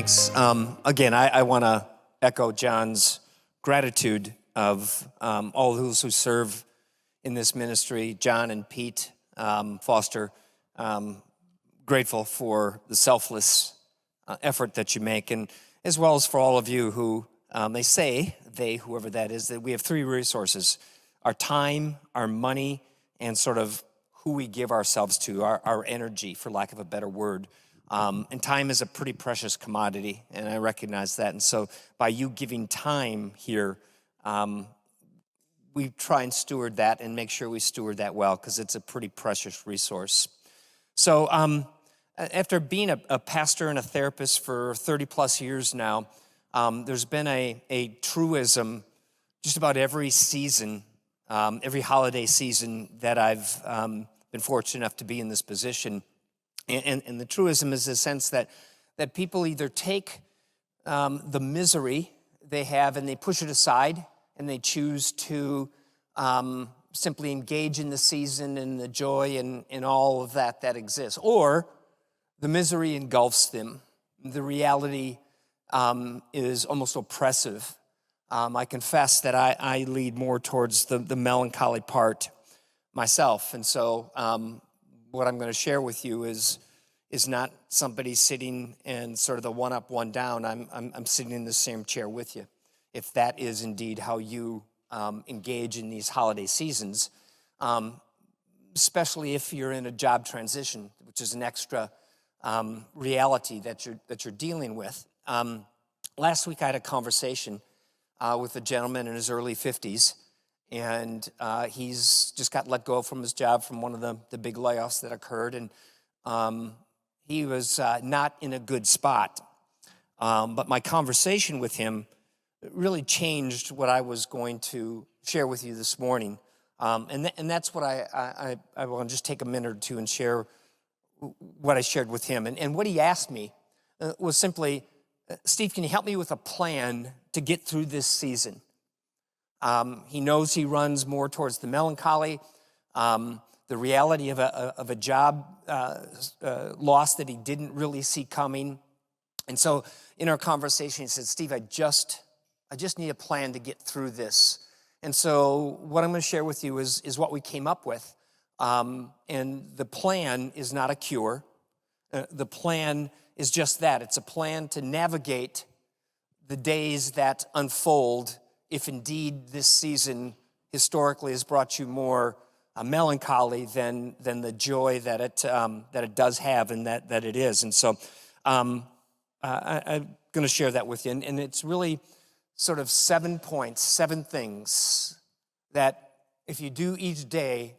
Thanks. Again, I want to echo John's gratitude of all those who serve in this ministry. John and Pete Foster, grateful for the selfless effort that you make, and as well as for all of you who, whoever that is, that we have three resources: our time, our money, and sort of who we give ourselves to, our energy, for lack of a better word. And time is a pretty precious commodity, and I recognize that. And so by you giving time here, we try and steward that and make sure we steward that well, because it's a pretty precious resource. So after being a pastor and a therapist for 30 plus years now, there's been a truism just about every season, every holiday season that I've been fortunate enough to be in this position. And the truism is the sense that people either take the misery they have and they push it aside, and they choose to simply engage in the season and the joy and all of that exists, or the misery engulfs them. The reality is almost oppressive. I confess that I lead more towards the melancholy part myself, and so what I'm going to share with you is not somebody sitting in sort of the one up, one down. I'm sitting in the same chair with you, if that is indeed how you engage in these holiday seasons, especially if you're in a job transition, which is an extra reality that you're dealing with. Last week I had a conversation with a gentleman in his early 50s, and he's just got let go from his job from one of the big layoffs that occurred, and he was not in a good spot. But my conversation with him really changed what I was going to share with you this morning. And that's what I want to just take a minute or two and share what I shared with him. And what he asked me was simply, Steve, can you help me with a plan to get through this season? He knows he runs more towards the melancholy, the reality of a job loss that he didn't really see coming. And so in our conversation, he said, Steve, I just need a plan to get through this. And so what I'm going to share with you is what we came up with. And the plan is not a cure. The plan is just that. It's a plan to navigate the days that unfold if indeed this season historically has brought you more melancholy than the joy that it does have and that it is. And so I'm going to share that with you. And it's really sort of 7 points, 7 things that if you do each day,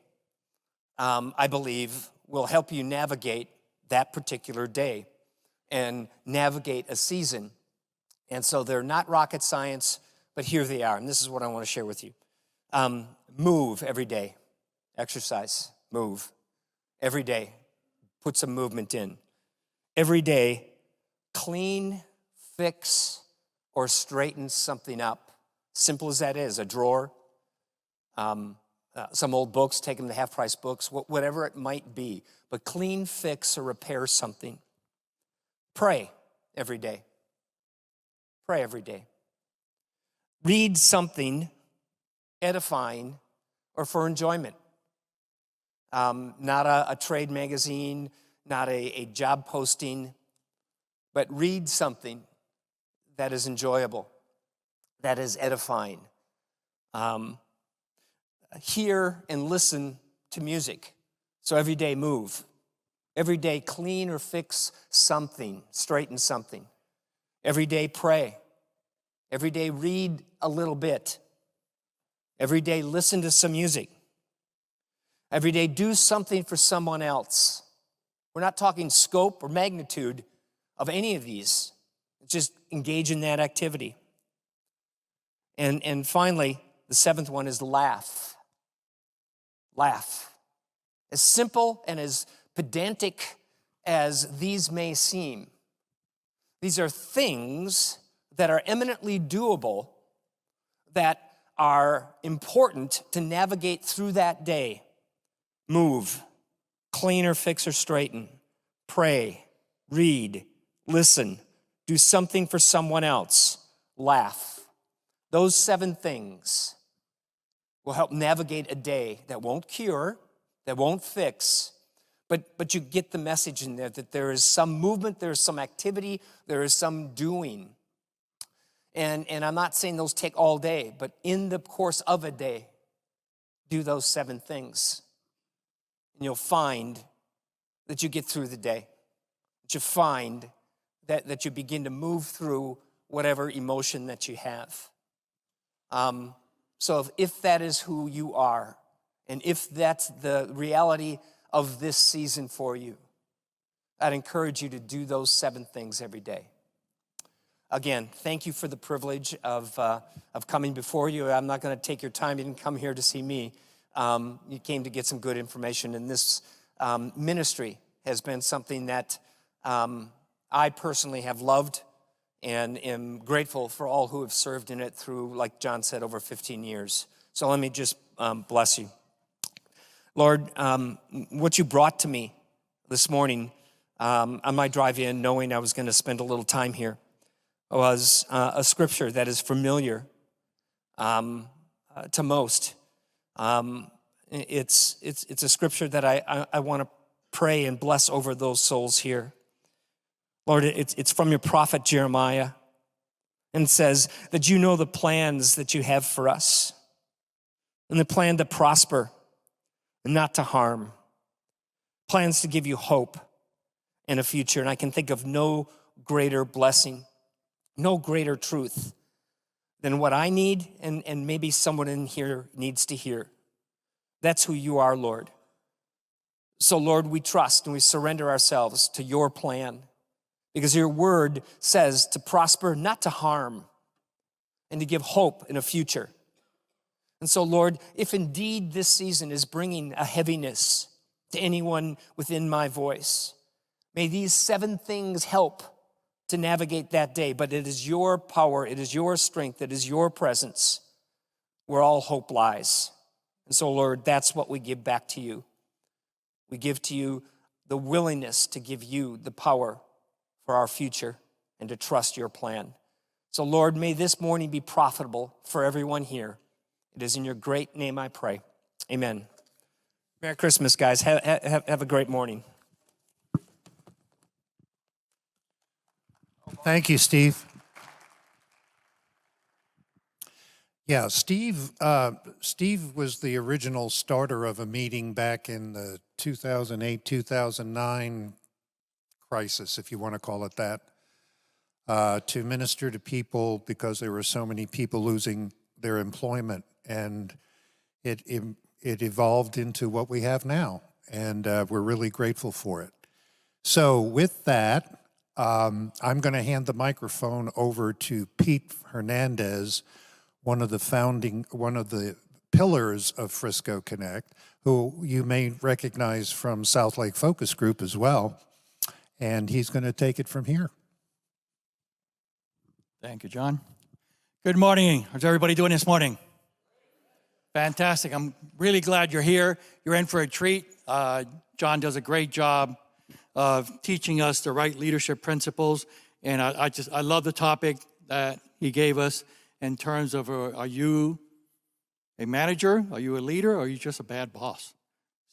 I believe will help you navigate that particular day and navigate a season. And so they're not rocket science, but here they are. And this is what I want to share with you. Move every day. Exercise, move. Every day, put some movement in. Every day, clean, fix, or straighten something up. Simple as that is, a drawer, some old books, take them to half-price books, whatever it might be. But clean, fix, or repair something. Pray every day. Pray every day. Read something edifying or for enjoyment. Not a trade magazine, not a job posting, but read something that is enjoyable, that is edifying. Hear and listen to music. So every day move. Every day clean or fix something, straighten something. Every day pray. Every day read a little bit. Every day listen to some music. Every day do something for someone else. We're not talking scope or magnitude of any of these. Just engage in that activity. And finally, the 7th one is laugh. Laugh. As simple and as pedantic as these may seem, these are things that are eminently doable, that are important to navigate through that day. Move, clean or fix or straighten, pray, read, listen, do something for someone else, laugh. Those 7 things will help navigate a day that won't cure, that won't fix, but you get the message in there that there is some movement, there is some activity, there is some doing. And I'm not saying those take all day, but in the course of a day, do those 7 things. And you'll find that you get through the day, that you find that you begin to move through whatever emotion that you have. So if that is who you are, and if that's the reality of this season for you, I'd encourage you to do those 7 things every day. Again, thank you for the privilege of coming before you. I'm not going to take your time. You didn't come here to see me. You came to get some good information. And this ministry has been something that I personally have loved and am grateful for all who have served in it through, like John said, over 15 years. So let me just bless you. Lord, what you brought to me this morning on my drive in, knowing I was going to spend a little time here, was a scripture that is familiar to most. It's a scripture that I want to pray and bless over those souls here. Lord, it's from your prophet Jeremiah, and it says that you know the plans that you have for us, and the plan to prosper and not to harm, plans to give you hope and a future. And I can think of no greater blessing, no greater truth than what I need and maybe someone in here needs to hear. That's who you are, Lord. So, Lord, we trust and we surrender ourselves to your plan, because your word says to prosper, not to harm, and to give hope in a future. And so, Lord, if indeed this season is bringing a heaviness to anyone within my voice, may these 7 things help to navigate that day. But it is your power, it is your strength, it is your presence where all hope lies. And so, Lord, that's what we give back to you. We give to you the willingness to give you the power for our future and to trust your plan. So, Lord, may this morning be profitable for everyone here. It is in your great name I pray. Amen. Merry Christmas, guys. Have a great morning. Thank you, Steve. Yeah, Steve was the original starter of a meeting back in the 2008, 2009 crisis, if you want to call it that, to minister to people because there were so many people losing their employment. And it evolved into what we have now, and we're really grateful for it. So with that, I'm going to hand the microphone over to Pete Hernandez, one of the pillars of Frisco Connect, who you may recognize from South Lake Focus Group as well. And he's going to take it from here. Thank you, John. Good morning. How's everybody doing this morning? Fantastic. I'm really glad you're here. You're in for a treat. John does a great job of teaching us the right leadership principles. And I love the topic that he gave us in terms of, are you a manager? Are you a leader? Or are you just a bad boss?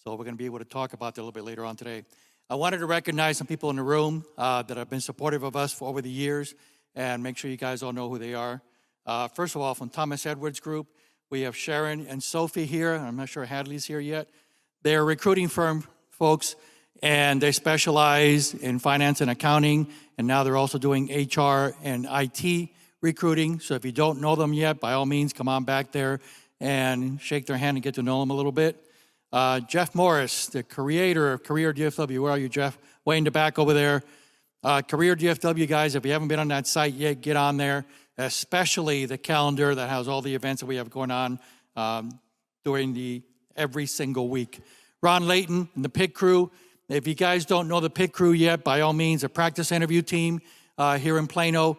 So we're going to be able to talk about that a little bit later on today. I wanted to recognize some people in the room that have been supportive of us for over the years, and make sure you guys all know who they are. First of all, from Thomas Edwards Group, we have Sharon and Sophie here. I'm not sure Hadley's here yet. They're a recruiting firm, folks, and they specialize in finance and accounting, and now they're also doing HR and IT recruiting. So if you don't know them yet, by all means, come on back there and shake their hand and get to know them a little bit. Jeff Morris, the creator of Career DFW. Where are you, Jeff? Way in the back over there. Career DFW, guys, if you haven't been on that site yet, get on there, especially the calendar that has all the events that we have going on during every single week. Ron Layton and the pit crew. If you guys don't know the pit crew yet, by all means, a practice interview team here in Plano,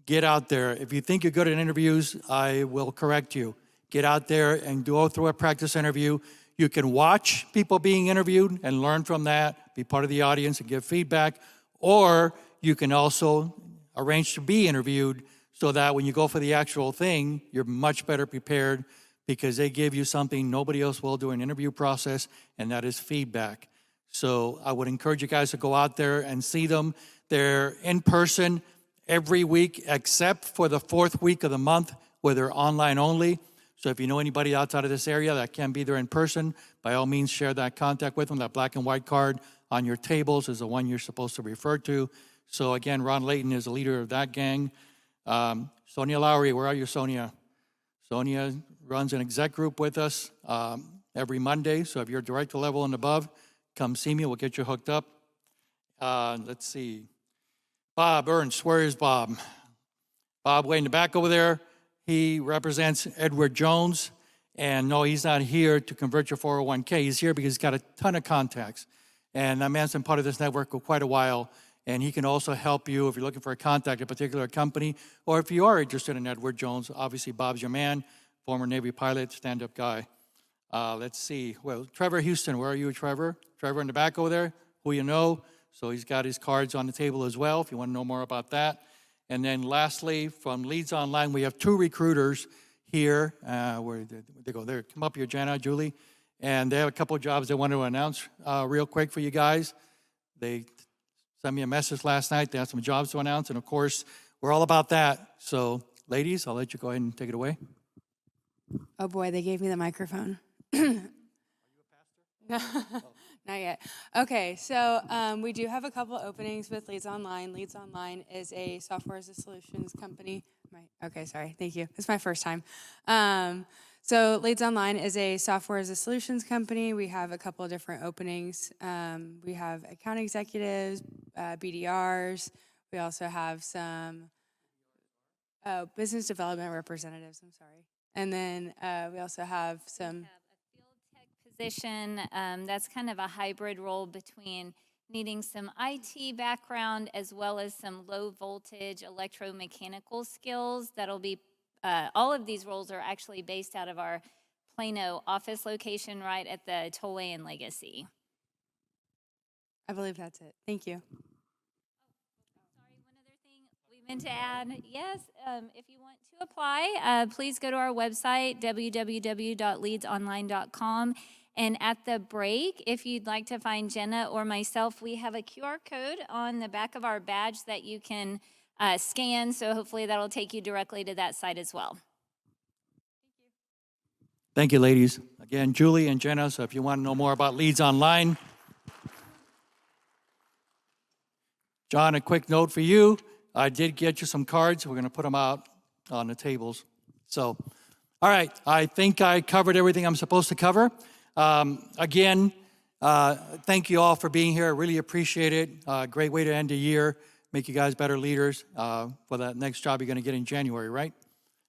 get out there. If you think you're good at interviews, I will correct you. Get out there and go through a practice interview. You can watch people being interviewed and learn from that, be part of the audience and give feedback, or you can also arranged to be interviewed so that when you go for the actual thing, you're much better prepared because they give you something nobody else will do in an interview process, and that is feedback. So I would encourage you guys to go out there and see them. They're in person every week except for the fourth week of the month where they're online only. So if you know anybody outside of this area that can be there in person, by all means share that contact with them. That black and white card on your tables is the one you're supposed to refer to. So again, Ron Layton is the leader of that gang. Sonia Lowry, where are you, Sonia? Sonia runs an exec group with us every Monday. So if you're director level and above, come see me. We'll get you hooked up. Let's see. Bob Ernst, where is Bob? Bob way in the back over there. He represents Edward Jones. And no, he's not here to convert your 401k. He's here because he's got a ton of contacts. And that man's been part of this network for quite a while. And he can also help you if you're looking for a contact at a particular company, or if you are interested in Edward Jones. Obviously, Bob's your man, former Navy pilot, stand-up guy. Let's see. Well, Trevor Houston, where are you, Trevor? Trevor in the back over there, who you know. So he's got his cards on the table as well if you want to know more about that. And then lastly, from Leads Online, we have 2 recruiters here. Where they go? There. Come up here, Jenna, Julie. And they have a couple of jobs they want to announce real quick for you guys. They sent me a message last night. They have some jobs to announce. And, of course, we're all about that. So, ladies, I'll let you go ahead and take it away. Oh, boy, they gave me the microphone. Are you a pastor? No, not yet. Okay, so we do have a couple openings with Leads Online. Leads Online is a software as a solutions company. Okay, sorry, thank you. It's my first time. So Leads Online is a software as a solutions company. We have a couple of different openings. We have account executives, BDRs. We also have some business development representatives, I'm sorry. And then we also have some position that's kind of a hybrid role between needing some IT background as well as some low voltage electromechanical skills. That'll be all of these roles are actually based out of our Plano office location right at the Tollway and Legacy. I believe that's it. Thank you. Sorry, one other thing we meant to add. Yes, if you want to apply, please go to our website, www.leadsonline.com. And at the break, if you'd like to find Jenna or myself, we have a QR code on the back of our badge that you can scan. So hopefully that'll take you directly to that site as well. Thank you, ladies. Again, Julie and Jenna, so if you want to know more about Leads Online. John, a quick note for you. I did get you some cards. We're going to put them out on the tables. So, all right, I think I covered everything I'm supposed to cover. Again, thank you all for being here. I really appreciate it. Great way to end the year, make you guys better leaders for that next job you're going to get in January, right?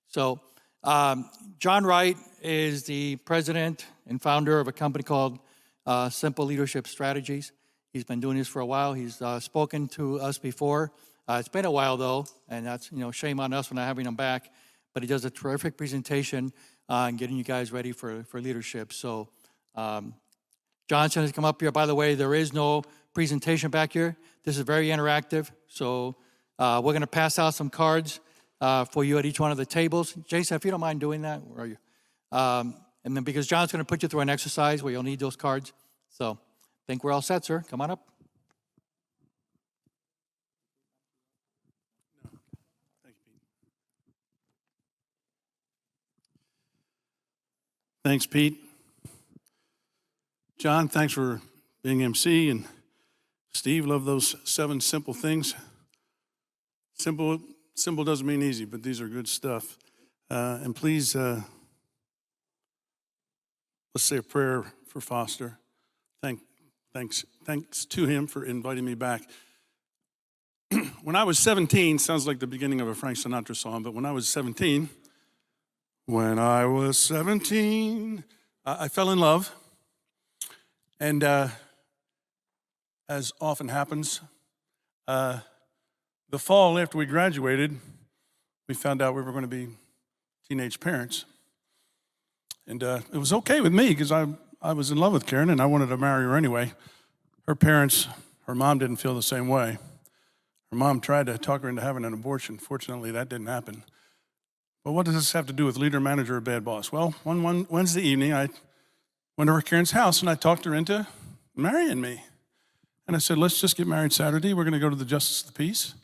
So, John Wright is the president and founder of a company called Simple Leadership Strategies. He's been doing this for a while. He's spoken to us before. It's been a while, though, and that's, shame on us for not having him back. But he does a terrific presentation on getting you guys ready for leadership. So, Johnson has come up here. By the way, there is no presentation back here. This is very interactive. So we're going to pass out some cards for you at each one of the tables. Jason, if you don't mind doing that, where are you? And then because John's going to put you through an exercise where you'll need those cards. So I think we're all set, sir. Come on up. Thanks, Pete. John, thanks for being MC. And Steve, love those 7 simple things. Simple doesn't mean easy, but these are good stuff. And please, let's say a prayer for Foster. Thanks to him for inviting me back. When I was 17, sounds like the beginning of a Frank Sinatra song, but when I was 17, I fell in love. And as often happens, the fall after we graduated, we found out we were going to be teenage parents. And it was okay with me because I was in love with Karen and I wanted to marry her anyway. Her parents, her mom didn't feel the same way. Her mom tried to talk her into having an abortion. Fortunately, that didn't happen. But what does this have to do with leader, manager, or bad boss? Well, one Wednesday evening, I went over to Karen's house and I talked her into marrying me. And I said, let's just get married Saturday. We're going to go to the Justice of the Peace,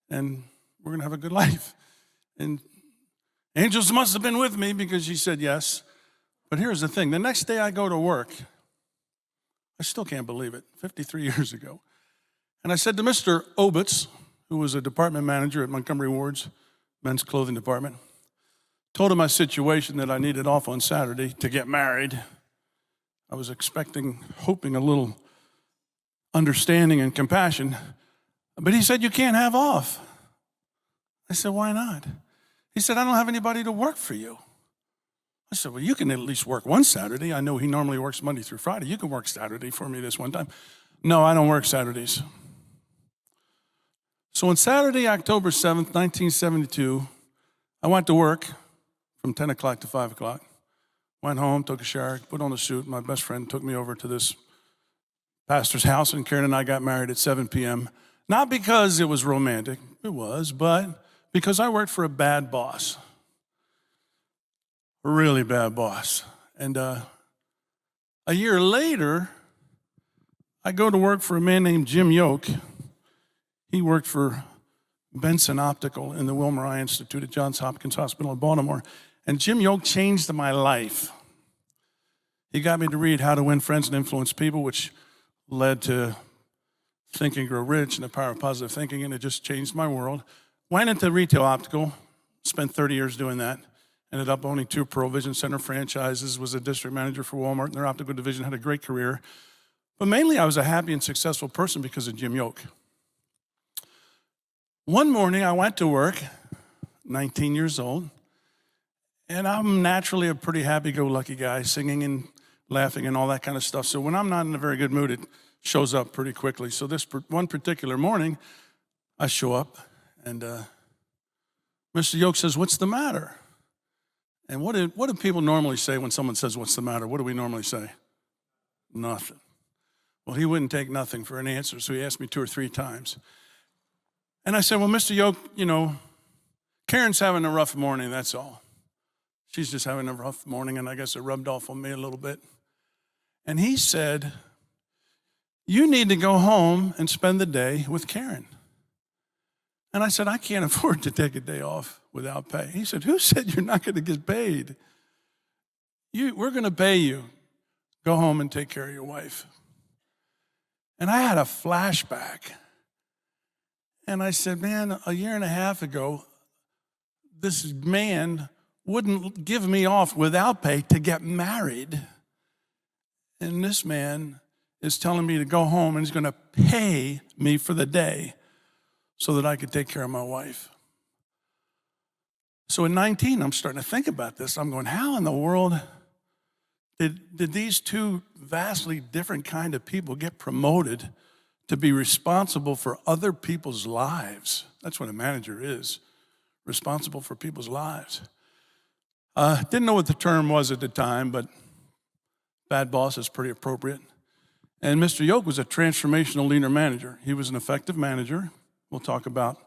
and we're going to have a good life. And angels must have been with me because she said yes. But here's the thing. The next day I go to work. I still can't believe it, 53 years ago. And I said to Mr. Obitz, who was a department manager at Montgomery Ward's men's clothing department, told him my situation, that I needed off on Saturday to get married. I was hoping a little understanding and compassion. But he said, you can't have off. I said, why not? He said, I don't have anybody to work for you. I said, well, you can at least work one Saturday. I know he normally works Monday through Friday. You can work Saturday for me this one time. No, I don't work Saturdays. So on Saturday, October 7th, 1972, I went to work from 10 o'clock to 5 o'clock. Went home, took a shower, put on a suit. My best friend took me over to this pastor's house, and Karen and I got married at 7 p.m. Not because it was romantic, it was, but because I worked for a bad boss. A really bad boss. And a year later, I go to work for a man named Jim Yoke. He worked for Benson Optical in the Wilmer Eye Institute at Johns Hopkins Hospital in Baltimore. And Jim Yoke changed my life. He got me to read How to Win Friends and Influence People, which led to Think and Grow Rich and the Power of Positive Thinking, and it just changed my world. Went into retail optical, spent 30 years doing that. Ended up owning 2 Pearl Vision Center franchises, was a district manager for Walmart in their optical division, had a great career. But mainly I was a happy and successful person because of Jim Yoke. One morning I went to work, 19 years old, and I'm naturally a pretty happy-go-lucky guy, singing and laughing and all that kind of stuff. So when I'm not in a very good mood, it shows up pretty quickly. So this one particular morning, I show up, and Mr. Yoke says, what's the matter? And what do people normally say when someone says, what's the matter? What do we normally say? Nothing. Well, he wouldn't take nothing for an answer, so he asked me 2 or 3 times. And I said, well, Mr. Yoke, Karen's having a rough morning, that's all. She's just having a rough morning, and I guess it rubbed off on me a little bit. And he said, you need to go home and spend the day with Karen. And I said, I can't afford to take a day off without pay. He said, who said you're not going to get paid? We're going to pay you. Go home and take care of your wife. And I had a flashback. And I said, man, a year and a half ago, this man wouldn't give me off without pay to get married. And this man is telling me to go home, and he's going to pay me for the day so that I could take care of my wife. So at 19, I'm starting to think about this. I'm going, how in the world did these 2 vastly different kind of people get promoted to be responsible for other people's lives? That's what a manager is, responsible for people's lives. Didn't know what the term was at the time, but bad boss is pretty appropriate. And Mr. Yoke was a transformational leader manager. He was an effective manager. We'll talk about,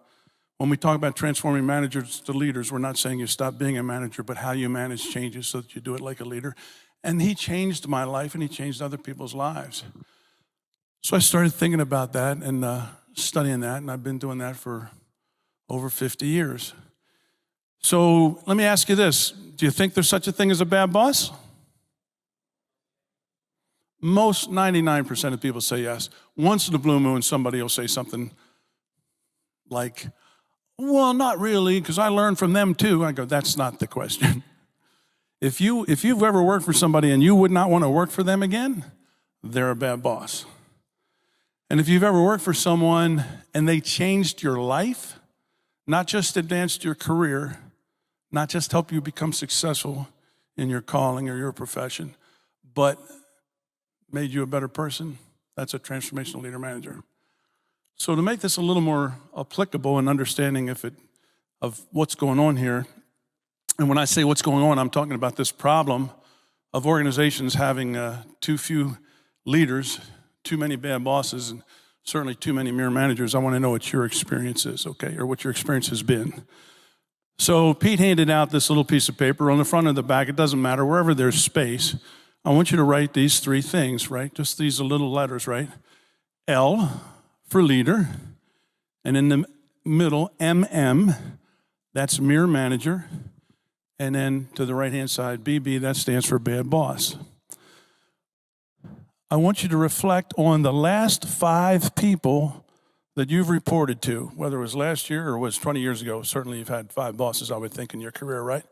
when we talk about transforming managers to leaders, we're not saying you stop being a manager, but how you manage changes so that you do it like a leader. And he changed my life, and he changed other people's lives. So I started thinking about that and studying that, and I've been doing that for over 50 years. So let me ask you this. Do you think there's such a thing as a bad boss? Most 99% of people say yes. Once in a blue moon, somebody will say something like, well, not really, because I learned from them too. I go, that's not the question. If you've ever worked for somebody and you would not want to work for them again, they're a bad boss. And if you've ever worked for someone and they changed your life, not just advanced your career, not just help you become successful in your calling or your profession, but made you a better person, that's a transformational leader manager. So to make this a little more applicable and understanding of what's going on here, and when I say what's going on, I'm talking about this problem of organizations having too few leaders, too many bad bosses. And certainly too many mirror managers. I want to know what your experience is, okay, or what your experience has been. So Pete handed out this little piece of paper on the front or the back. It doesn't matter, wherever there's space. I want you to write these three things, right? Just these little letters, right? L for leader, and in the middle, MM, that's mirror manager, and then to the right-hand side, BB, that stands for bad boss. I want you to reflect on the last 5 people that you've reported to, whether it was last year or it was 20 years ago. Certainly you've had 5 bosses, I would think, in your career, right?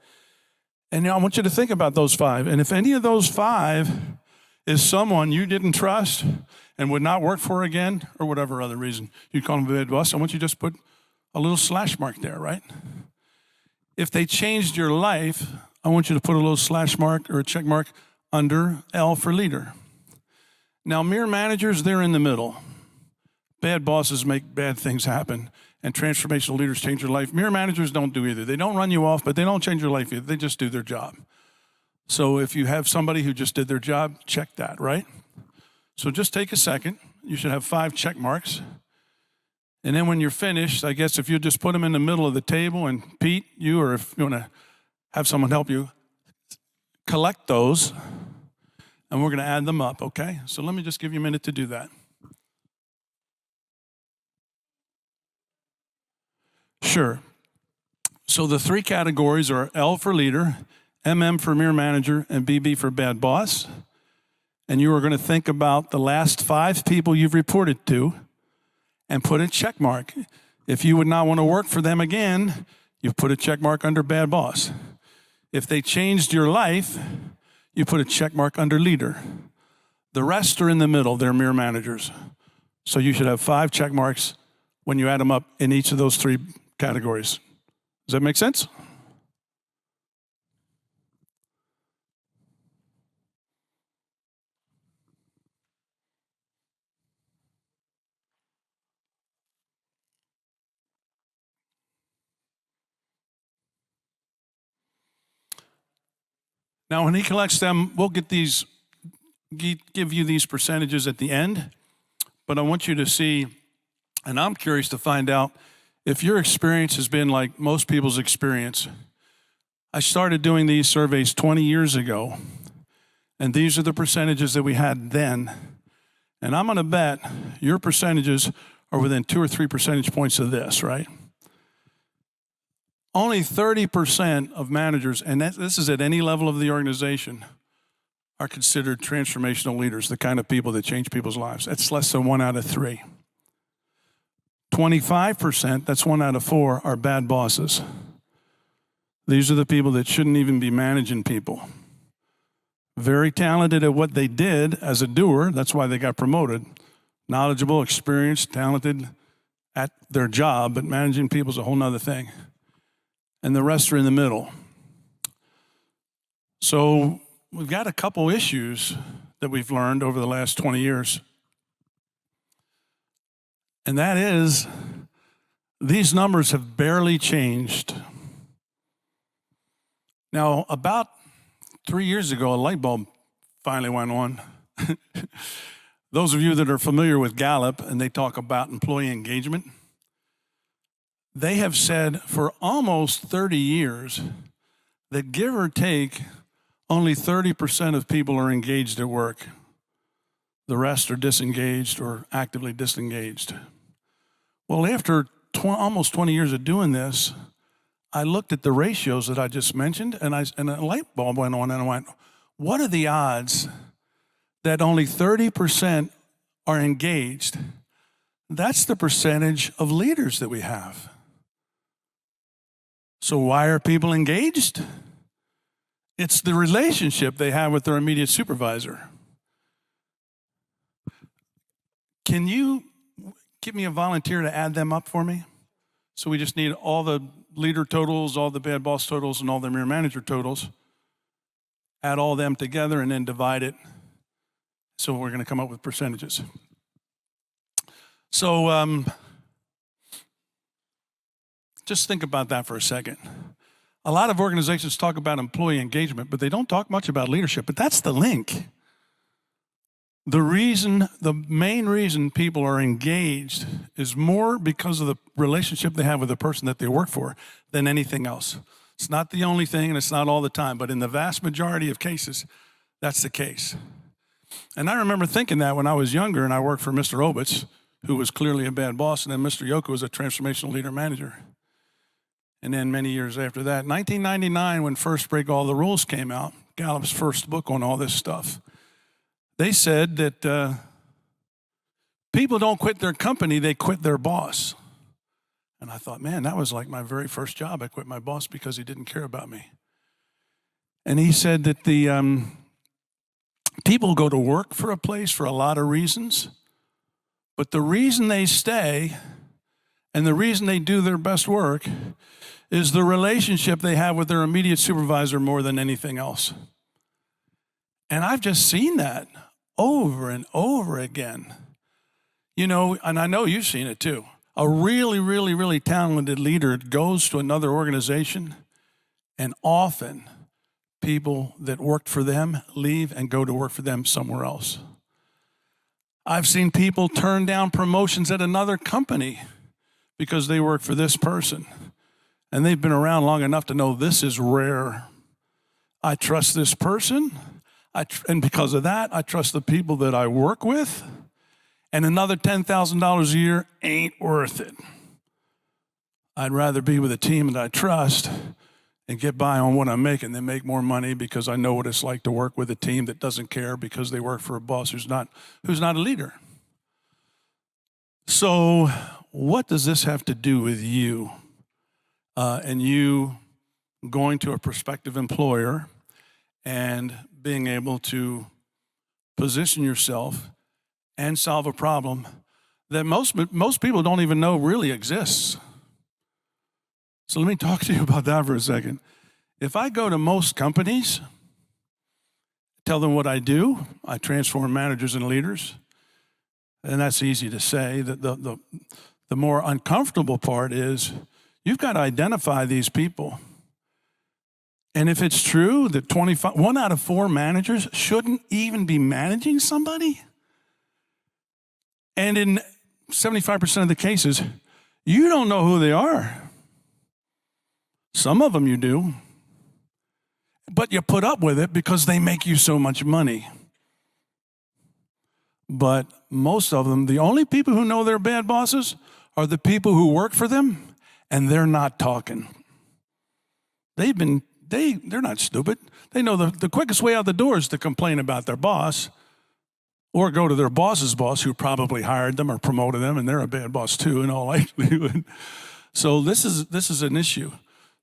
And now I want you to think about those 5. And if any of those 5 is someone you didn't trust and would not work for again, or whatever other reason you'd call them a bad boss, I want you to just put a little slash mark there, right? If they changed your life, I want you to put a little slash mark or a check mark under L for leader. Now, mirror managers, they're in the middle. Bad bosses make bad things happen, and transformational leaders change your life. Mirror managers don't do either. They don't run you off, but they don't change your life either. They just do their job. So if you have somebody who just did their job, check that, right? So just take a second. You should have 5 check marks. And then when you're finished, I guess if you just put them in the middle of the table, and Pete, you, or if you want to have someone help you, collect those, and we're going to add them up, okay? So let me just give you a minute to do that. Sure. So the 3 categories are L for leader, MM for mirror manager, and BB for bad boss. And you are going to think about the last 5 people you've reported to and put a check mark. If you would not want to work for them again, you put a check mark under bad boss. If they changed your life, you put a check mark under leader. The rest are in the middle. They're mirror managers. So you should have 5 check marks when you add them up in each of those 3 categories. Does that make sense? Now, when he collects them, we'll give you these percentages at the end, but I want you to see, and I'm curious to find out if your experience has been like most people's experience. I started doing these surveys 20 years ago, and these are the percentages that we had then. And I'm going to bet your percentages are within 2 or 3 percentage points of this, right? Only 30% of managers, and this is at any level of the organization, are considered transformational leaders, the kind of people that change people's lives. That's less than 1 out of 3. 25%, that's 1 out of 4, are bad bosses. These are the people that shouldn't even be managing people. Very talented at what they did as a doer, that's why they got promoted. Knowledgeable, experienced, talented at their job, but managing people is a whole nother thing. And the rest are in the middle. So we've got a couple issues that we've learned over the last 20 years. And that is, these numbers have barely changed. Now, about 3 years ago, a light bulb finally went on. Those of you that are familiar with Gallup, and they talk about employee engagement, they have said for almost 30 years that give or take, only 30% of people are engaged at work. The rest are disengaged or actively disengaged. Well, after almost 20 years of doing this, I looked at the ratios that I just mentioned, and a light bulb went on, and I went, what are the odds that only 30% are engaged? That's the percentage of leaders that we have. So why are people engaged? It's the relationship they have with their immediate supervisor. Can you give me a volunteer to add them up for me? So we just need all the leader totals, all the bad boss totals, and all the mirror manager totals. Add all them together and then divide it. So we're going to come up with percentages. So just think about that for a second. A lot of organizations talk about employee engagement, but they don't talk much about leadership. But that's the link. the main reason people are engaged is more because of the relationship they have with the person that they work for than anything else. It's not the only thing, and it's not all the time, but in the vast majority of cases, that's the case. And I remember thinking that when I was younger and I worked for Mr. Obitz, who was clearly a bad boss, and then Mr. Yoko was a transformational leader manager. And then many years after that, 1999, when First Break All the Rules came out, Gallup's first book on all this stuff, they said that people don't quit their company, they quit their boss. And I thought, man, that was like my very first job. I quit my boss because he didn't care about me. And he said that the people go to work for a place for a lot of reasons, but the reason they stay and the reason they do their best work is the relationship they have with their immediate supervisor more than anything else. And I've just seen that over and over again. You know, and I know you've seen it too. A really, really, really talented leader goes to another organization, and often people that worked for them leave and go to work for them somewhere else. I've seen people turn down promotions at another company because they work for this person. And they've been around long enough to know this is rare. I trust this person. And because of that, I trust the people that I work with. And another $10,000 a year ain't worth it. I'd rather be with a team that I trust and get by on what I'm making than make more money because I know what it's like to work with a team that doesn't care because they work for a boss who's not a leader. So what does this have to do with you and you going to a prospective employer and being able to position yourself and solve a problem that most people don't even know really exists? So let me talk to you about that for a second. If I go to most companies, tell them what I do, I transform managers and leaders, and that's easy to say. The more uncomfortable part is you've got to identify these people. And if it's true that 1 out of 4 managers shouldn't even be managing somebody, and in 75% of the cases, you don't know who they are. Some of them you do, but you put up with it because they make you so much money. But most of them, the only people who know they're bad bosses are the people who work for them, and they're not talking. They're not stupid. They know the quickest way out the door is to complain about their boss or go to their boss's boss who probably hired them or promoted them, and they're a bad boss too in all likelihood. So this is an issue.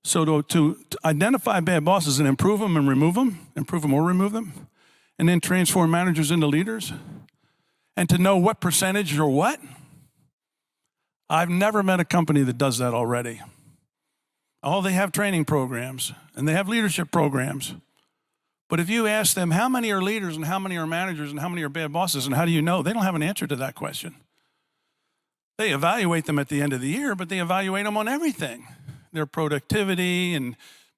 So to identify bad bosses and improve them or remove them, and then transform managers into leaders, and to know what percentage or what, I've never met a company that does that already. Oh, they have training programs, and they have leadership programs. But if you ask them how many are leaders and how many are managers and how many are bad bosses and how do you know, they don't have an answer to that question. They evaluate them at the end of the year, but they evaluate them on everything. Their productivity and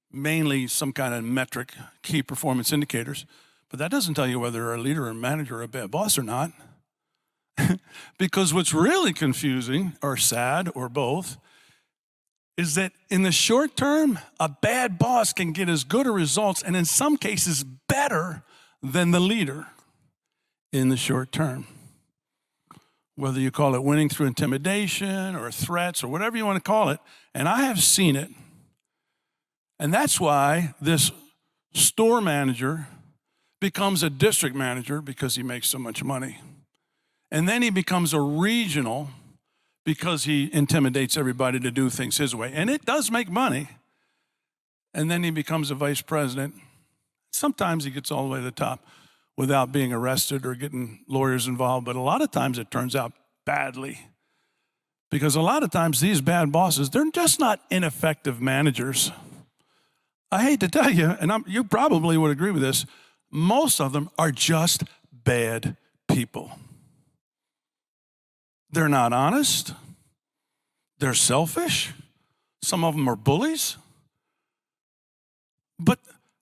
mainly some kind of metric, key performance indicators. But that doesn't tell you whether they're a leader or a manager or a bad boss or not. Because what's really confusing or sad or both is that in the short term, a bad boss can get as good a results and in some cases better than the leader in the short term. Whether you call it winning through intimidation or threats or whatever you want to call it, and I have seen it. And that's why this store manager becomes a district manager because he makes so much money. And then he becomes a regional because he intimidates everybody to do things his way. And it does make money. And then he becomes a vice president. Sometimes he gets all the way to the top without being arrested or getting lawyers involved. But a lot of times it turns out badly. Because a lot of times these bad bosses, they're just not ineffective managers. I hate to tell you, and you probably would agree with this, most of them are just bad people. They're not honest. They're selfish. Some of them are bullies. But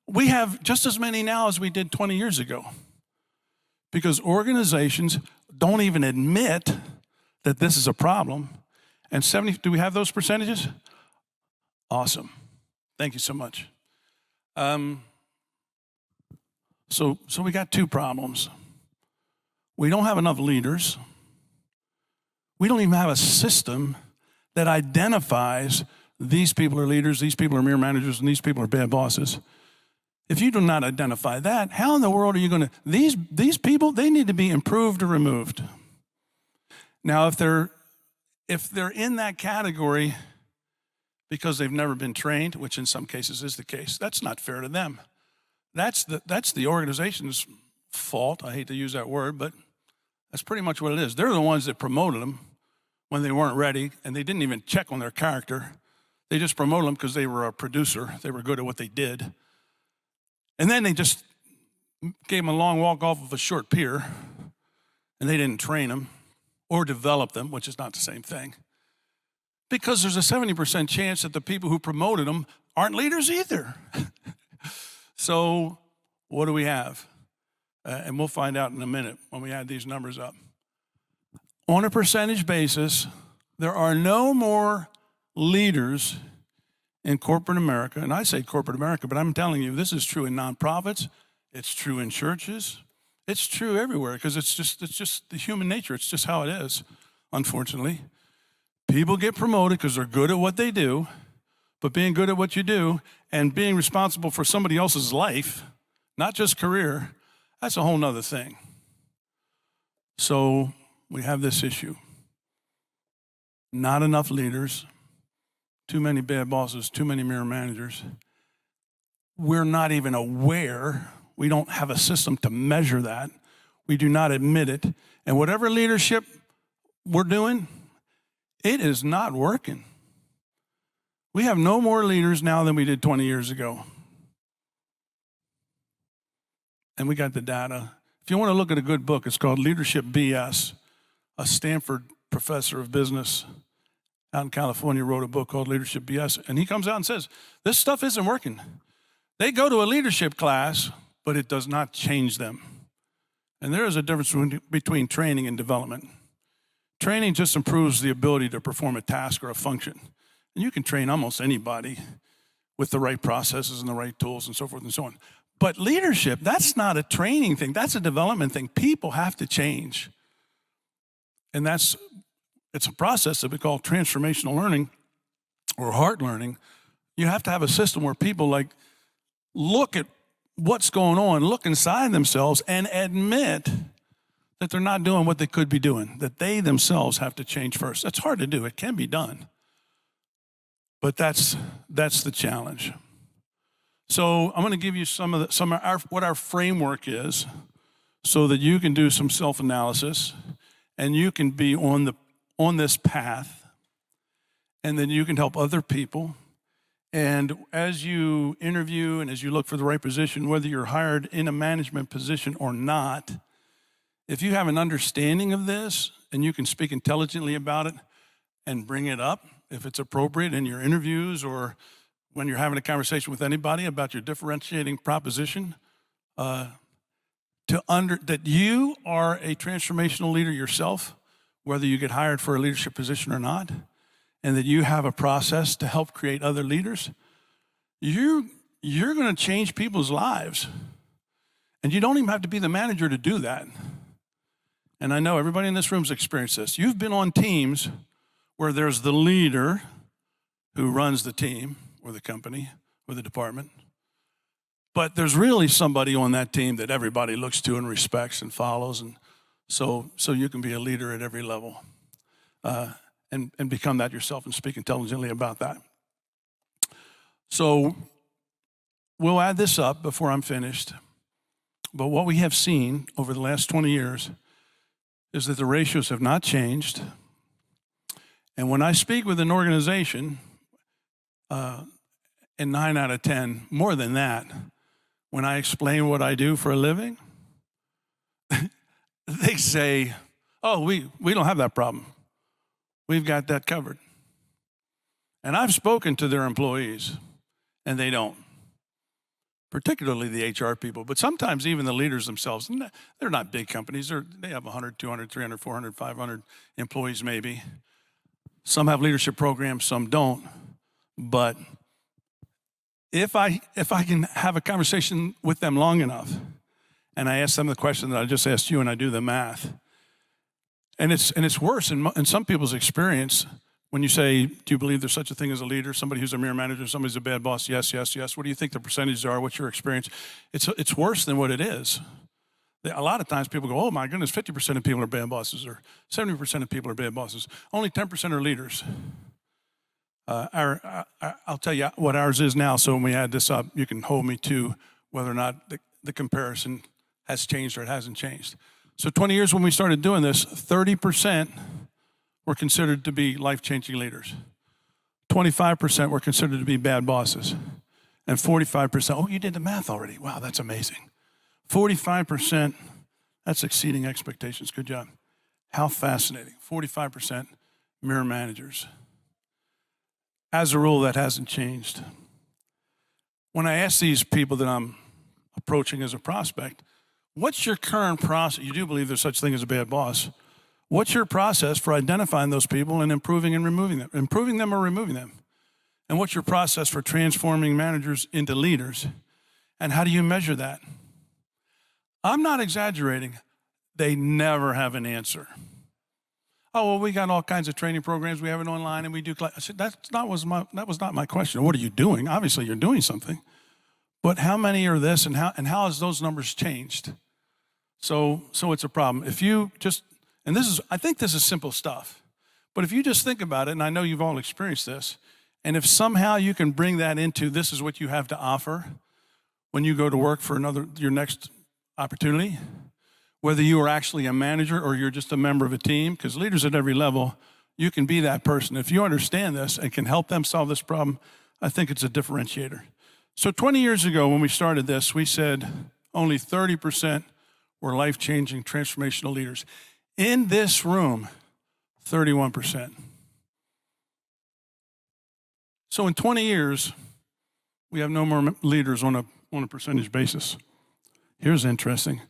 we have just as many now as we did 20 years ago. because organizations don't even admit that this is a problem. And 70, do we have those percentages? Awesome. Thank you so much. So we got two problems. We don't have enough leaders. We don't even have a system that identifies these people are leaders, these people are mere managers, and these people are bad bosses. If you do not identify that, how in the world are you going to, these people, they need to be improved or removed. Now, if they're in that category because they've never been trained, which in some cases is the case, that's not fair to them. That's the organization's fault. I hate to use that word, but that's pretty much what it is. They're the ones that promoted them when they weren't ready, and they didn't even check on their character. They just promoted them because they were a producer. They were good at what they did. And then they just gave them a long walk off of a short pier, and they didn't train them or develop them, which is not the same thing. Because there's a 70% chance that the people who promoted them aren't leaders either. So what do we have? And we'll find out in a minute when we add these numbers up. On a percentage basis, there are no more leaders in corporate America, and I say corporate America, but I'm telling you, this is true in nonprofits, it's true in churches, it's true everywhere, because it's just the human nature. It's just how it is, unfortunately. People get promoted because they're good at what they do, but being good at what you do and being responsible for somebody else's life, not just career, that's a whole nother thing. So we have this issue. Not enough leaders, too many bad bosses, too many mere managers. We're not even aware. We don't have a system to measure that. We do not admit it. And whatever leadership we're doing, it is not working. We have no more leaders now than we did 20 years ago. And we got the data. If you want to look at a good book, it's called Leadership BS. A Stanford professor of business out in California wrote a book called Leadership BS. And he comes out and says, this stuff isn't working. They go to a leadership class, but it does not change them. And there is a difference between training and development. Training just improves the ability to perform a task or a function. And you can train almost anybody with the right processes and the right tools and so forth and so on. But leadership, that's not a training thing. That's a development thing. People have to change. And it's a process that we call transformational learning or heart learning. You have to have a system where people look at what's going on, look inside themselves, and admit that they're not doing what they could be doing, that they themselves have to change first. That's hard to do. It can be done. But that's the challenge. So I'm going to give you what our framework is so that you can do some self-analysis and you can be on this path, and then you can help other people. And as you interview and as you look for the right position, whether you're hired in a management position or not, if you have an understanding of this and you can speak intelligently about it and bring it up, if it's appropriate in your interviews or when you're having a conversation with anybody about your differentiating proposition, that you are a transformational leader yourself, whether you get hired for a leadership position or not, and that you have a process to help create other leaders, you're going to change people's lives. And you don't even have to be the manager to do that. And I know everybody in this room's experienced this. You've been on teams where there's the leader who runs the team or the company or the department, but there's really somebody on that team that everybody looks to and respects and follows, and so you can be a leader at every level and become that yourself and speak intelligently about that. So we'll add this up before I'm finished, but what we have seen over the last 20 years is that the ratios have not changed. And when I speak with an organization, and 9 out of 10, more than that, when I explain what I do for a living, they say, oh, we don't have that problem. We've got that covered. And I've spoken to their employees, and they don't. particularly the HR people, but sometimes even the leaders themselves. And they're not big companies. They have 100, 200, 300, 400, 500 employees maybe. Some have leadership programs, some don't. But if I can have a conversation with them long enough, and I ask them the question that I just asked you, and I do the math, and it's worse in some people's experience. When you say, do you believe there's such a thing as a leader, somebody who's a mere manager, somebody's a bad boss? Yes, yes, yes. What do you think the percentages are? What's your experience? It's worse than what it is. A lot of times people go, oh my goodness, 50% of people are bad bosses, or 70% of people are bad bosses. Only 10% are leaders. I'll tell you what ours is now, so when we add this up, you can hold me to whether or not the comparison has changed or it hasn't changed. So 20 years when we started doing this, 30% were considered to be life-changing leaders. 25% were considered to be bad bosses. And 45%, oh, you did the math already. Wow, that's amazing. 45%, that's exceeding expectations. Good job. How fascinating. 45% mere managers. As a rule, that hasn't changed. When I ask these people that I'm approaching as a prospect, what's your current process? You do believe there's such thing as a bad boss. What's your process for identifying those people and improving and removing them? Improving them or removing them? And what's your process for transforming managers into leaders? And how do you measure that? I'm not exaggerating. They never have an answer. Oh, well, we got all kinds of training programs. We have it online, and we do. I said, that was not my question. What are you doing? Obviously, you're doing something. But how many are this, and how has those numbers changed? So it's a problem. If you just, and I think this is simple stuff, but if you just think about it, and I know you've all experienced this, and if somehow you can bring that into this is what you have to offer when you go to work for your next opportunity, whether you are actually a manager or you're just a member of a team, because leaders at every level, you can be that person. If you understand this and can help them solve this problem, I think it's a differentiator. So 20 years ago when we started this, we said only 30% were life-changing transformational leaders. In this room, 31%. So in 20 years, we have no more leaders on a percentage basis. Here's interesting.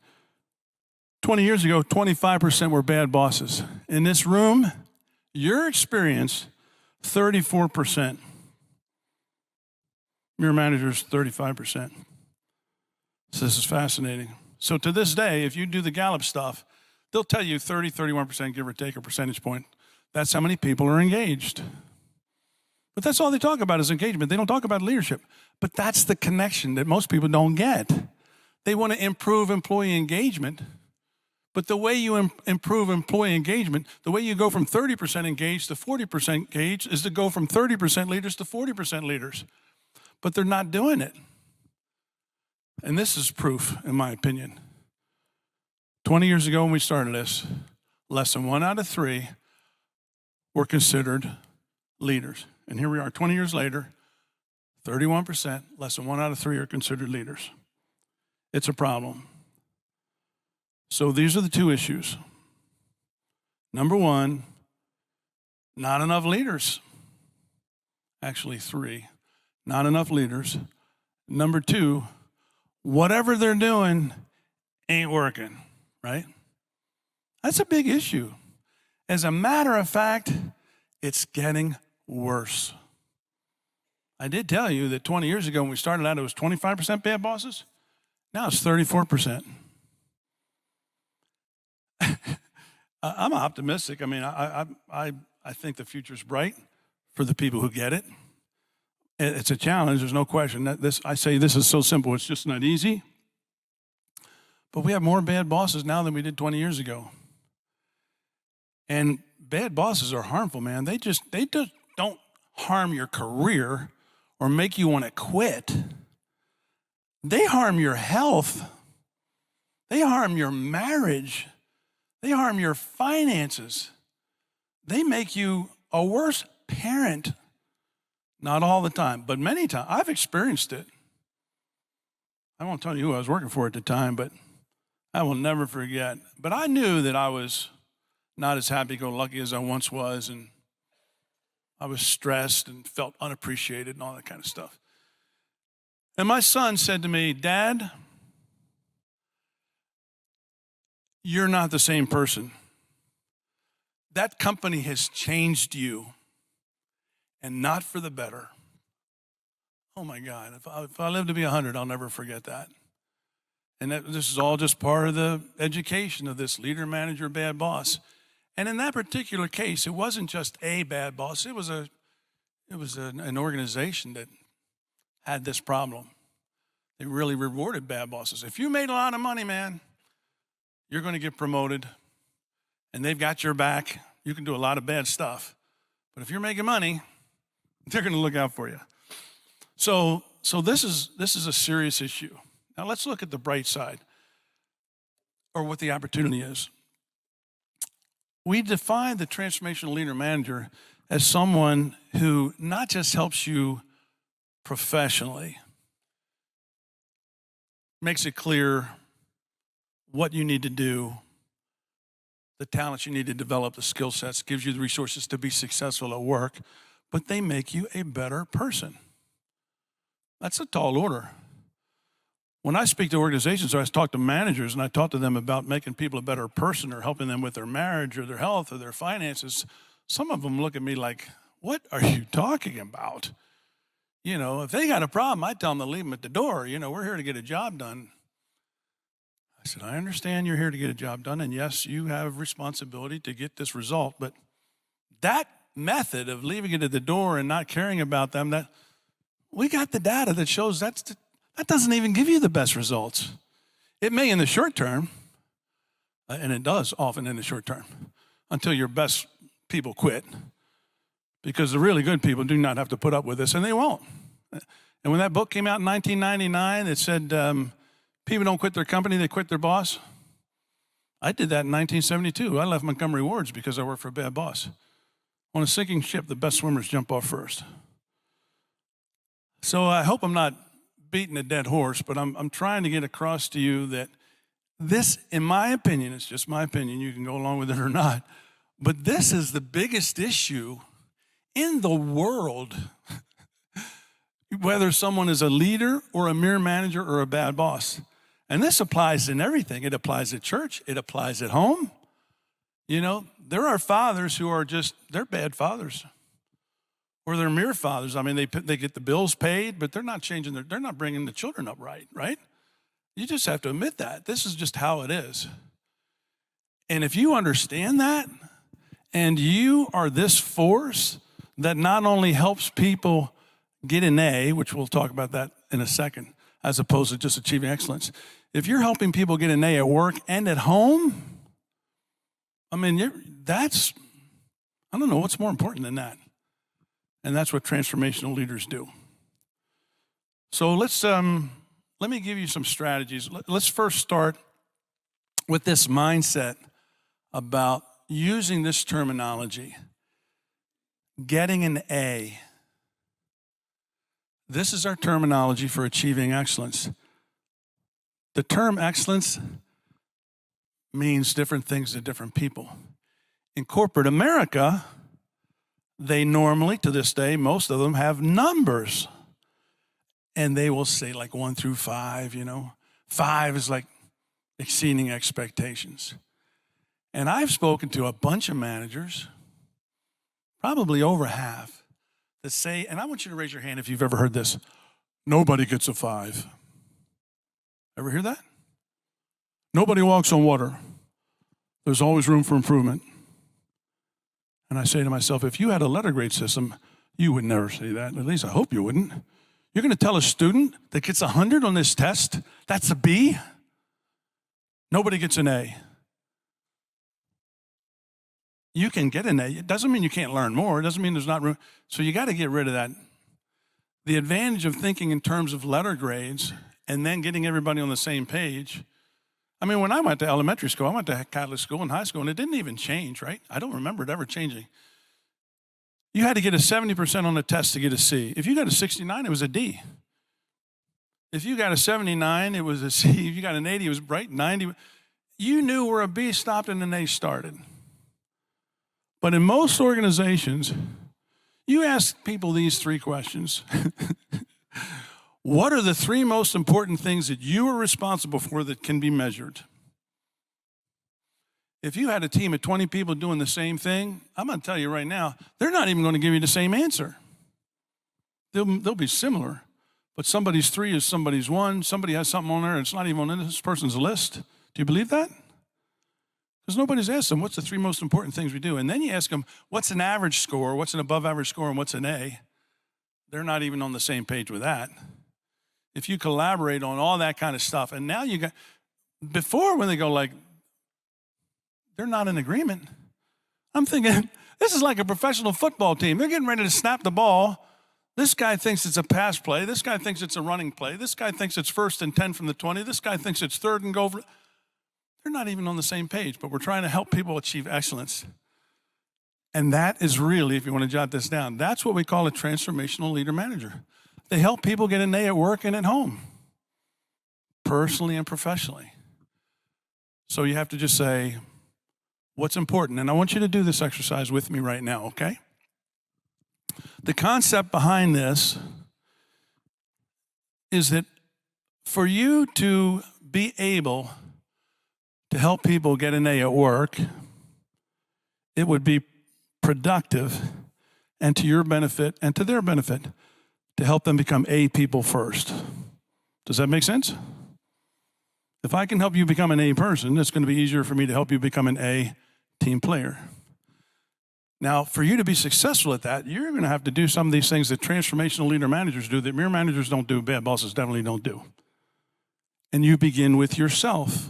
20 years ago, 25% were bad bosses. In this room, your experience, 34%. Mere managers, 35%. So this is fascinating. So to this day, if you do the Gallup stuff, they'll tell you 30, 31%, give or take a percentage point. That's how many people are engaged. But that's all they talk about is engagement. They don't talk about leadership. But that's the connection that most people don't get. They want to improve employee engagement. But the way you improve employee engagement, the way you go from 30% engaged to 40% engaged is to go from 30% leaders to 40% leaders. But they're not doing it. And this is proof, in my opinion. 20 years ago when we started this, less than 1 out of 3 were considered leaders. And here we are 20 years later, 31%, less than 1 out of 3 are considered leaders. It's a problem. So these are the 2 issues. Number 1, not enough leaders. Actually 3, not enough leaders. Number 2, whatever they're doing ain't working, right? That's a big issue. As a matter of fact, it's getting worse. I did tell you that 20 years ago when we started out, it was 25% bad bosses. Now it's 34%. I'm optimistic. I mean, I think the future's bright for the people who get it. It's a challenge, there's no question. I say this is so simple, it's just not easy. But we have more bad bosses now than we did 20 years ago. And bad bosses are harmful, man. They just don't harm your career or make you want to quit. They harm your health. They harm your marriage. They harm your finances. They make you a worse parent. Not all the time, but many times. I've experienced it. I won't tell you who I was working for at the time, but I will never forget. But I knew that I was not as happy-go-lucky as I once was, and I was stressed and felt unappreciated and all that kind of stuff. And my son said to me, Dad, you're not the same person. That company has changed you, and not for the better. Oh my God, if I live to be 100, I'll never forget that. And this is all just part of the education of this leader, manager, bad boss. And in that particular case, it wasn't just a bad boss. It was an organization that had this problem. They really rewarded bad bosses. If you made a lot of money, man, you're going to get promoted, and they've got your back. You can do a lot of bad stuff. But if you're making money, they're going to look out for you. So this is a serious issue. Now let's look at the bright side, or what the opportunity is. We define the transformational leader manager as someone who not just helps you professionally, makes it clear what you need to do, the talents you need to develop, the skill sets, gives you the resources to be successful at work, but they make you a better person. That's a tall order. When I speak to organizations, or I talk to managers, and I talk to them about making people a better person or helping them with their marriage or their health or their finances, some of them look at me like, what are you talking about? You know, if they got a problem, I tell them to leave them at the door. You know, we're here to get a job done. I said, I understand you're here to get a job done, and yes, you have responsibility to get this result, but that method of leaving it at the door and not caring about them, that we got the data that shows that doesn't even give you the best results. It may in the short term, and it does often in the short term, until your best people quit, because the really good people do not have to put up with this, and they won't. And when that book came out in 1999, it said, people don't quit their company, they quit their boss. I did that in 1972. I left Montgomery Ward's because I worked for a bad boss. On a sinking ship, the best swimmers jump off first. So I hope I'm not beating a dead horse, but I'm trying to get across to you that this, in my opinion, it's just my opinion, you can go along with it or not, but this is the biggest issue in the world, whether someone is a leader or a mere manager or a bad boss. And this applies in everything. It applies at church. It applies at home. You know, there are fathers who are they're bad fathers. Or they're mere fathers. I mean, they get the bills paid, but they're not they're not bringing the children up right? You just have to admit that. This is just how it is. And if you understand that, and you are this force that not only helps people get an A, which we'll talk about that in a second, as opposed to just achieving excellence. If you're helping people get an A at work and at home, I mean, I don't know what's more important than that. And that's what transformational leaders do. So let me give you some strategies. Let's first start with this mindset about using this terminology, getting an A. This is our terminology for achieving excellence. The term excellence means different things to different people. In corporate America, they normally, to this day, most of them have numbers. And they will say like 1 through 5, you know. 5 is like exceeding expectations. And I've spoken to a bunch of managers, probably over half, that say, and I want you to raise your hand if you've ever heard this, nobody gets a 5. Ever hear that? Nobody walks on water. There's always room for improvement. And I say to myself, if you had a letter grade system, you would never say that. At least I hope you wouldn't. You're going to tell a student that gets 100 on this test, that's a B? Nobody gets an A. You can get an A. It doesn't mean you can't learn more. It doesn't mean there's not room. So you got to get rid of that. The advantage of thinking in terms of letter grades and then getting everybody on the same page. I mean, when I went to elementary school, I went to Catholic school and high school, and it didn't even change, right? I don't remember it ever changing. You had to get a 70% on the test to get a C. If you got a 69, it was a D. If you got a 79, it was a C. If you got an 80, it was bright. 90, you knew where a B stopped and an A started. But in most organizations, you ask people these 3 questions. What are the 3 most important things that you are responsible for that can be measured? If you had a team of 20 people doing the same thing, I'm going to tell you right now, they're not even going to give you the same answer. They'll be similar, but somebody's 3 is somebody's 1. Somebody has something on there, and it's not even on this person's list. Do you believe that? Because nobody's asked them, what's the 3 most important things we do? And then you ask them, what's an average score, what's an above average score, and what's an A? They're not even on the same page with that. If you collaborate on all that kind of stuff, and now you got, before when they go like, they're not in agreement. I'm thinking, this is like a professional football team. They're getting ready to snap the ball. This guy thinks it's a pass play. This guy thinks it's a running play. This guy thinks it's 1st and 10 from the 20. This guy thinks it's 3rd and go for. They're not even on the same page, but we're trying to help people achieve excellence. And that is really, if you want to jot this down, that's what we call a transformational leader manager. They help people get an A at work and at home, personally and professionally. So you have to just say, what's important? And I want you to do this exercise with me right now, okay? The concept behind this is that for you to be able to help people get an A at work, it would be productive and to your benefit and to their benefit to help them become A people first. Does that make sense? If I can help you become an A person, it's going to be easier for me to help you become an A team player. Now, for you to be successful at that, you're going to have to do some of these things that transformational leader managers do that mere managers don't do, bad bosses definitely don't do. And you begin with yourself.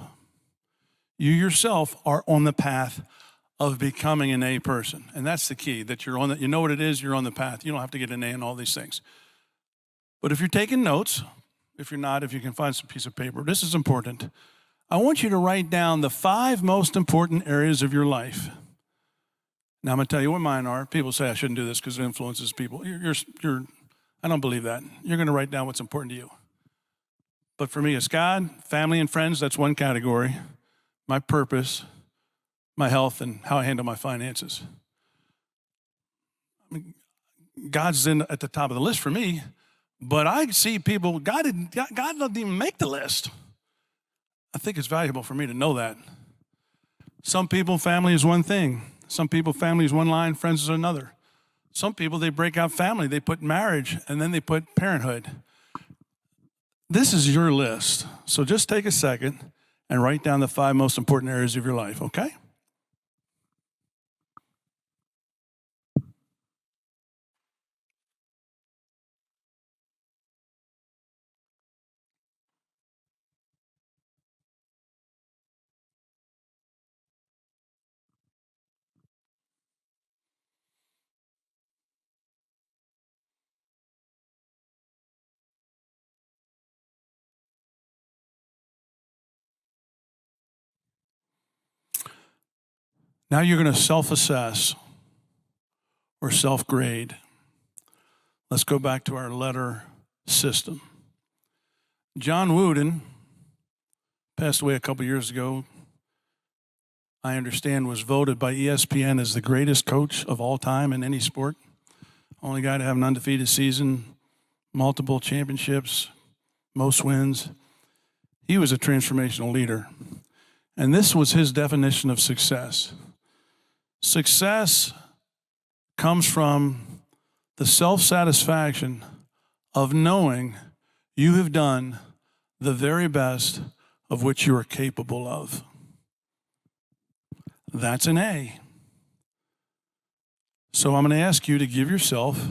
You yourself are on the path of becoming an A person. And that's the key, that you're on the, you know what it is, you're on the path. You don't have to get an A in all these things. But if you're taking notes, if you're not, if you can find some piece of paper, this is important. I want you to write down the 5 most important areas of your life. Now, I'm going to tell you what mine are. People say I shouldn't do this because it influences people. I don't believe that. You're going to write down what's important to you. But for me, it's God, family, and friends. That's one category. My purpose, my health, and how I handle my finances. I mean, God's at the top of the list for me, but I see people, God doesn't even make the list. I think it's valuable for me to know that. Some people, family is one thing. Some people, family is one line, friends is another. Some people, they break out family. They put marriage, and then they put parenthood. This is your list. So just take a second and write down the 5 most important areas of your life, okay? Now you're going to self-assess or self-grade. Let's go back to our letter system. John Wooden passed away a couple years ago. I understand was voted by ESPN as the greatest coach of all time in any sport. Only guy to have an undefeated season, multiple championships, most wins. He was a transformational leader. And this was his definition of success. Success comes from the self-satisfaction of knowing you have done the very best of which you are capable of. That's an A. So I'm going to ask you to give yourself,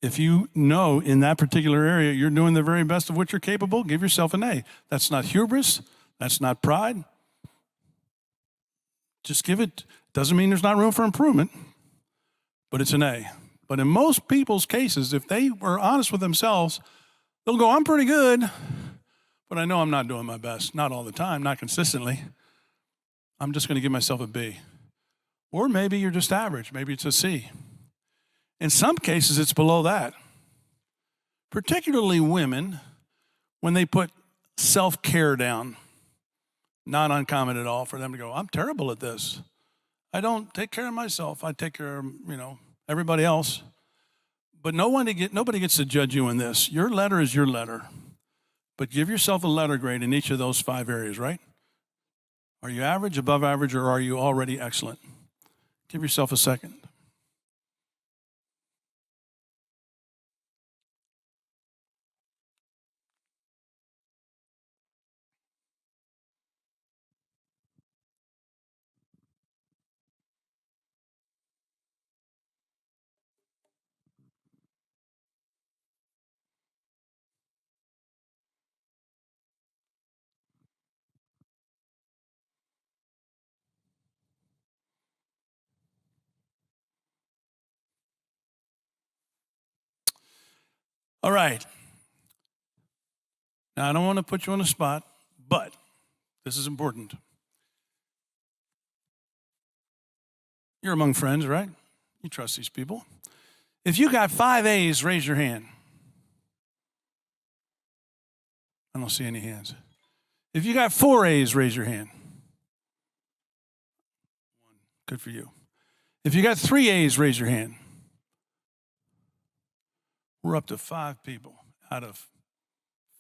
if you know in that particular area you're doing the very best of what you're capable, give yourself an A. That's not hubris. That's not pride. Just give it. Doesn't mean there's not room for improvement, but it's an A. But in most people's cases, if they were honest with themselves, they'll go, I'm pretty good, but I know I'm not doing my best. Not all the time, not consistently. I'm just going to give myself a B. Or maybe you're just average. Maybe it's a C. In some cases, it's below that. Particularly women, when they put self-care down, not uncommon at all for them to go, I'm terrible at this. I don't take care of myself. I take care of, everybody else. But nobody gets to judge you in this. Your letter is your letter. But give yourself a letter grade in each of those 5 areas, right? Are you average, above average, or are you already excellent? Give yourself a second. All right. Now, I don't want to put you on the spot, but this is important. You're among friends, right? You trust these people. If you got 5 A's, raise your hand. I don't see any hands. If you got 4 A's, raise your hand. Good for you. If you got 3 A's, raise your hand. We're up to 5 people out of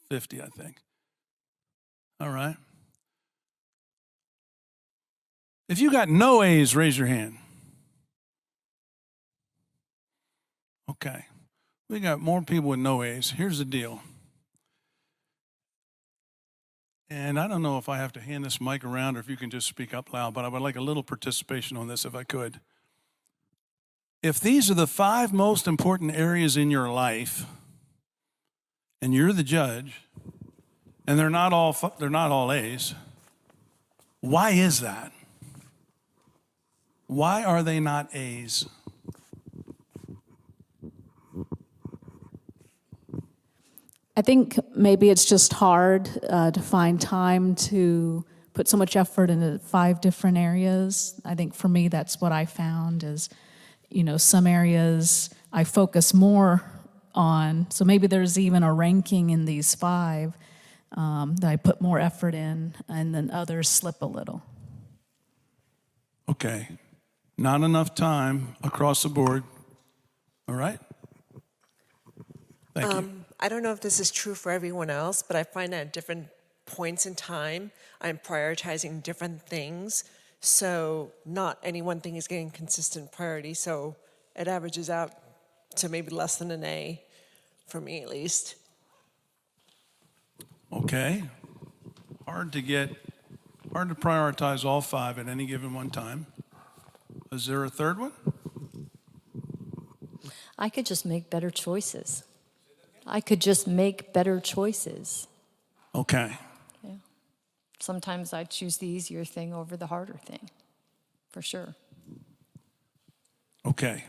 50, I think. All right. If you got no A's, raise your hand. Okay. We got more people with no A's. Here's the deal. And I don't know if I have to hand this mic around or if you can just speak up loud, but I would like a little participation on this if I could. If these are the 5 most important areas in your life, and you're the judge, and they're not all A's, why is that? Why are they not A's? I think maybe it's just hard to find time to put so much effort into 5 different areas. I think for me, that's what I found is, some areas I focus more on. So maybe there's even a ranking in these 5 that I put more effort in, and then others slip a little. Okay. Not enough time across the board. All right? Thank you. I don't know if this is true for everyone else, but I find that at different points in time, I'm prioritizing different things. So not any one thing is getting consistent priority. So it averages out to maybe less than an A, for me at least. Okay. Hard to prioritize all 5 at any given one time. Is there a third one? I could just make better choices. I could just make better choices. Okay. Yeah. Sometimes I choose the easier thing over the harder thing, for sure. Okay.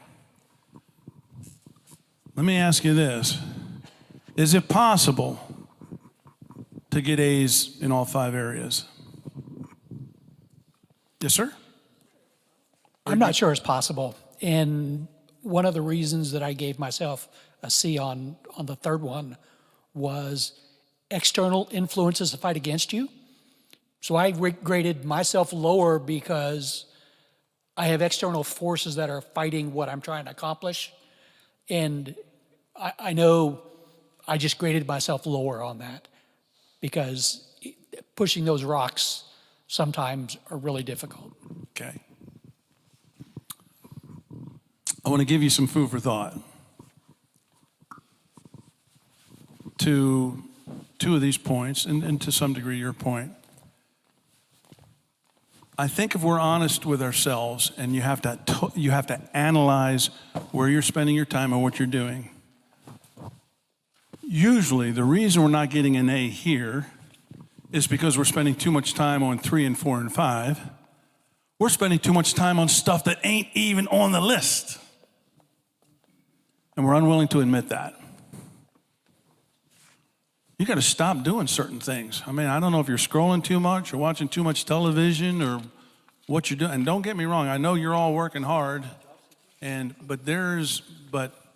Let me ask you this. Is it possible to get A's in all 5 areas? Yes, sir? I'm not sure it's possible. And one of the reasons that I gave myself a C on the third one was external influences to fight against you. So I graded myself lower because I have external forces that are fighting what I'm trying to accomplish. And I know I just graded myself lower on that because pushing those rocks sometimes are really difficult. Okay. I want to give you some food for thought. To 2 of these points, and to some degree your point. I think if we're honest with ourselves, and you have to analyze where you're spending your time and what you're doing. Usually, the reason we're not getting an A here is because we're spending too much time on 3 and 4 and 5. We're spending too much time on stuff that ain't even on the list. And we're unwilling to admit that. You got to stop doing certain things. I mean, I don't know if you're scrolling too much or watching too much television or what you're doing. And don't get me wrong, I know you're all working hard, but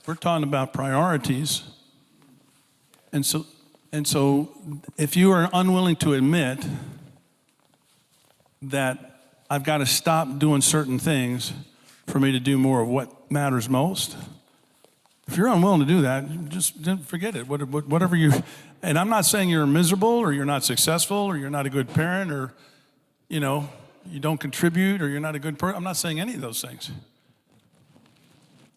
we're talking about priorities. And so if you are unwilling to admit that I've got to stop doing certain things for me to do more of what matters most, If you're unwilling to do that, just forget it. Whatever you, and I'm not saying you're miserable or you're not successful or you're not a good parent or, you know, you don't contribute or you're not a good person. I'm not saying any of those things.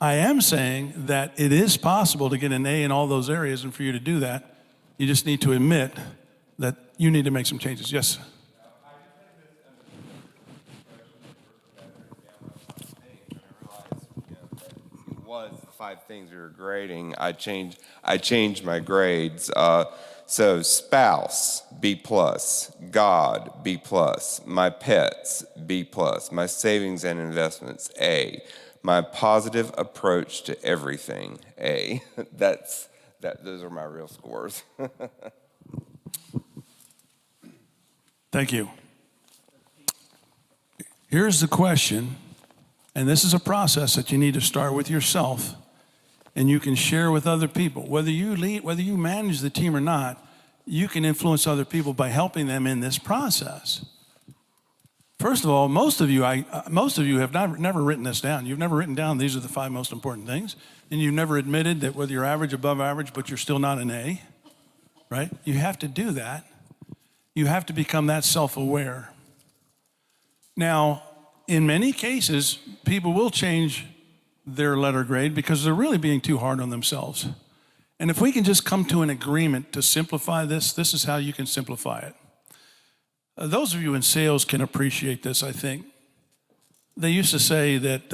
I am saying that it is possible to get an A in all those areas, and for you to do that, you just need to admit that you need to make some changes. Yes? Was the 5 things we were grading, I changed my grades. So spouse, B+, God, B+, my pets, B+, my savings and investments, A, my positive approach to everything, A. Those are my real scores. Thank you. Here's the question. And this is a process that you need to start with yourself, and you can share with other people. Whether you lead, whether you manage the team or not, you can influence other people by helping them in this process. First of all, most of you have never written this down. You've never written down these are the 5 most important things, and you've never admitted that whether you're average, above average, but you're still not an A, right? You have to do that. You have to become that self-aware. Now, in many cases, people will change their letter grade because they're really being too hard on themselves. And if we can just come to an agreement to simplify this, this is how you can simplify it. Those of you in sales can appreciate this, I think. They used to say that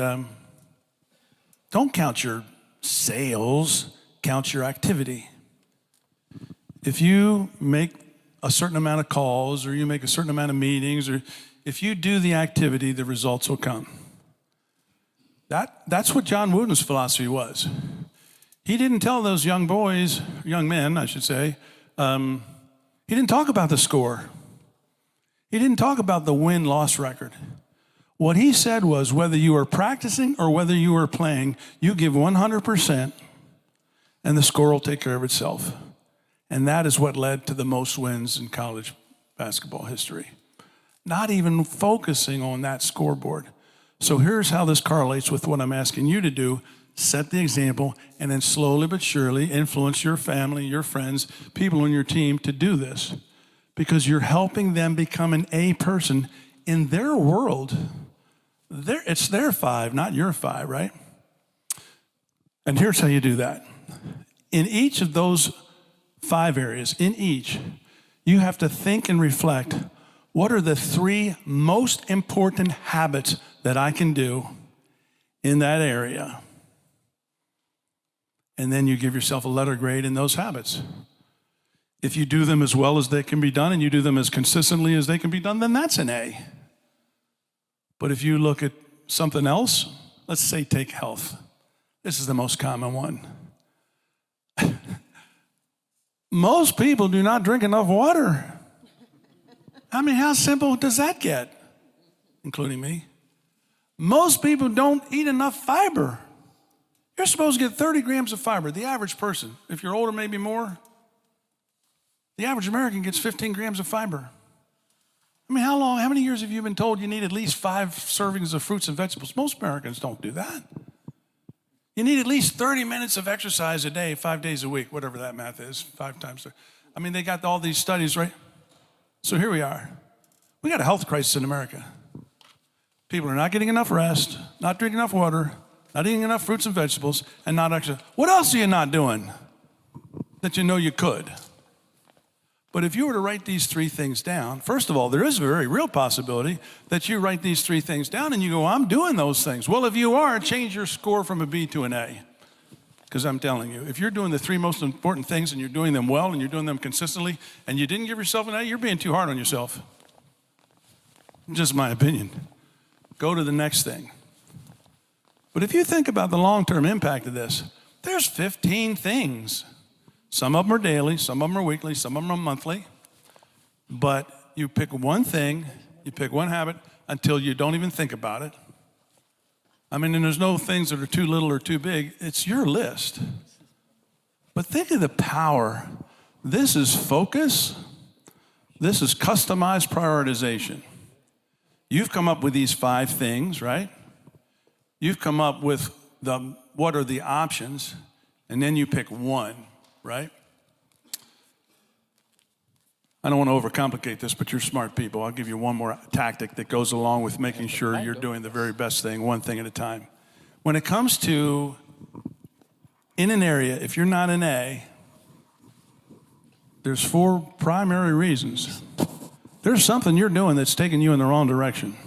don't count your sales, count your activity. If you make a certain amount of calls or you make a certain amount of meetings, or if you do the activity, the results will come. That's what John Wooden's philosophy was. He didn't tell those young boys, young men, I should say, he didn't talk about the score. He didn't talk about the win-loss record. What he said was whether you are practicing or whether you are playing, you give 100% and the score will take care of itself. And that is what led to the most wins in college basketball history. Not even focusing on that scoreboard. So here's how this correlates with what I'm asking you to do. Set the example, and then slowly but surely influence your family, your friends, people on your team to do this. Because you're helping them become an A person in their world. It's their 5, not your 5, right? And here's how you do that. In each of those 5 areas, in each, you have to think and reflect, what are the 3 most important habits that I can do in that area? And then you give yourself a letter grade in those habits. If you do them as well as they can be done and you do them as consistently as they can be done, then that's an A. But if you look at something else, let's say take health. This is the most common one. Most people do not drink enough water. I mean, how simple does that get? Including me. Most people don't eat enough fiber. You're supposed to get 30 grams of fiber. The average person, if you're older, maybe more, the average American gets 15 grams of fiber. I mean, how many years have you been told you need at least 5 servings of fruits and vegetables? Most Americans don't do that. You need at least 30 minutes of exercise a day, 5 days a week, whatever that math is, 5 times. I mean, they got all these studies, right? So here we are. We got a health crisis in America. People are not getting enough rest, not drinking enough water, not eating enough fruits and vegetables, and not exercising. What else are you not doing that you know you could? But if you were to write these 3 things down, first of all, there is a very real possibility that you write these 3 things down and you go, I'm doing those things. Well, if you are, change your score from a B to an A. Because I'm telling you, if you're doing the 3 most important things and you're doing them well and you're doing them consistently and you didn't give yourself an A, you're being too hard on yourself. Just my opinion. Go to the next thing. But if you think about the long-term impact of this, there's 15 things. Some of them are daily, some of them are weekly, some of them are monthly. But you pick one thing, you pick one habit until you don't even think about it. I mean, and there's no things that are too little or too big. It's your list. But think of the power. This is focus. This is customized prioritization. You've come up with these 5 things, right? You've come up with what are the options. and then you pick one, right? I don't want to overcomplicate this, but you're smart people. I'll give you one more tactic that goes along with making sure you're doing the very best thing, one thing at a time. When it comes to in an area, if you're not an A, there's 4 primary reasons. There's something you're doing that's taking you in the wrong direction.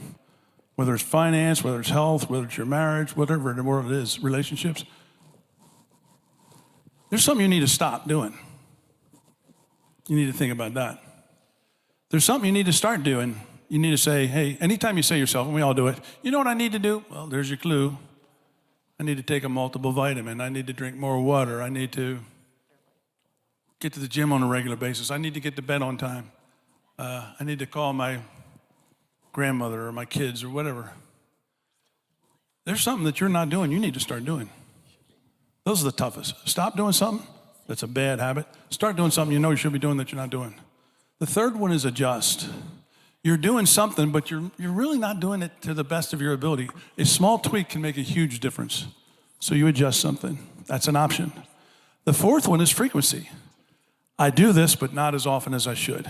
Whether it's finance, whether it's health, whether it's your marriage, whatever in the world it is, relationships. There's something you need to stop doing. You need to think about that. There's something you need to start doing. You need to say, hey, anytime you say yourself, and we all do it, you know what I need to do? Well, there's your clue. I need to take a multiple vitamin. I need to drink more water. I need to get to the gym on a regular basis. I need to get to bed on time. I need to call my grandmother or my kids or whatever. There's something that you're not doing, you need to start doing. Those are the toughest. Stop doing something that's a bad habit. Start doing something you know you should be doing that you're not doing. The third one is adjust. You're doing something, but you're really not doing it to the best of your ability. A small tweak can make a huge difference. So you adjust something. That's an option. The fourth one is frequency. I do this, but not as often as I should.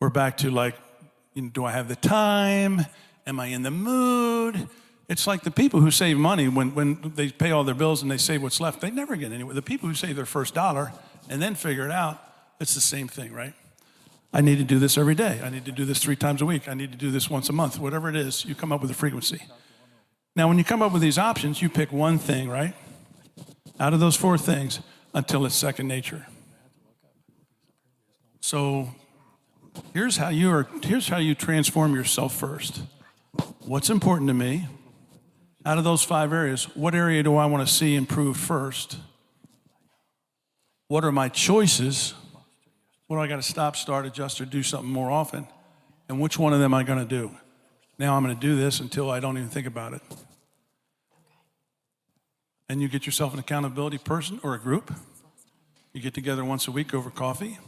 We're back to like, do I have the time? Am I in the mood? It's like the people who save money when they pay all their bills and they save what's left, they never get anywhere. The people who save their first dollar and then figure it out, it's the same thing, right? I need to do this every day. I need to do this 3 times a week. I need to do this once a month. Whatever it is, you come up with a frequency. Now, when you come up with these options, you pick one thing, right? Out of those 4 things until it's second nature. So here's how you transform yourself first. What's important to me? Out of those 5 areas, what area do I want to see improved first? What are my choices? What do I got to stop, start, adjust, or do something more often? And which one of them am I going to do? Now I'm going to do this until I don't even think about it. And you get yourself an accountability person or a group. You get together once a week over coffee.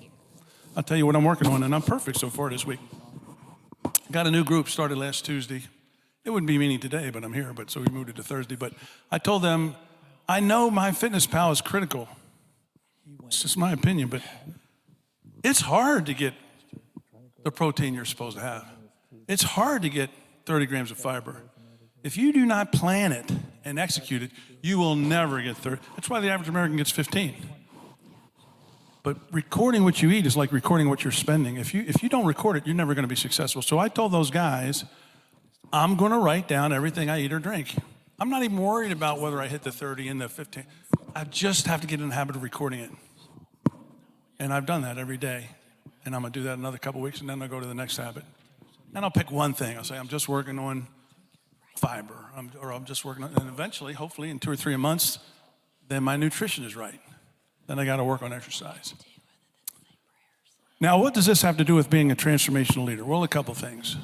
I'll tell you what I'm working on, and I'm perfect so far this week. Got a new group started last Tuesday. It wouldn't be meeting today, but I'm here, so we moved it to Thursday. But I told them, I know MyFitnessPal is critical. It's just my opinion, but it's hard to get the protein you're supposed to have. It's hard to get 30 grams of fiber. If you do not plan it and execute it, you will never get 30. That's why the average American gets 15. But recording what you eat is like recording what you're spending. If you don't record it, you're never going to be successful. So I told those guys, I'm going to write down everything I eat or drink. I'm not even worried about whether I hit the 30 and the 15. I just have to get in the habit of recording it. And I've done that every day. And I'm going to do that another couple weeks, and then I'll go to the next habit. And I'll pick one thing. I'll say, I'm just working on fiber. I'm just working on, and eventually, hopefully, in 2 or 3 months, then my nutrition is right. Then I got to work on exercise. Now, what does this have to do with being a transformational leader? Well, a couple things.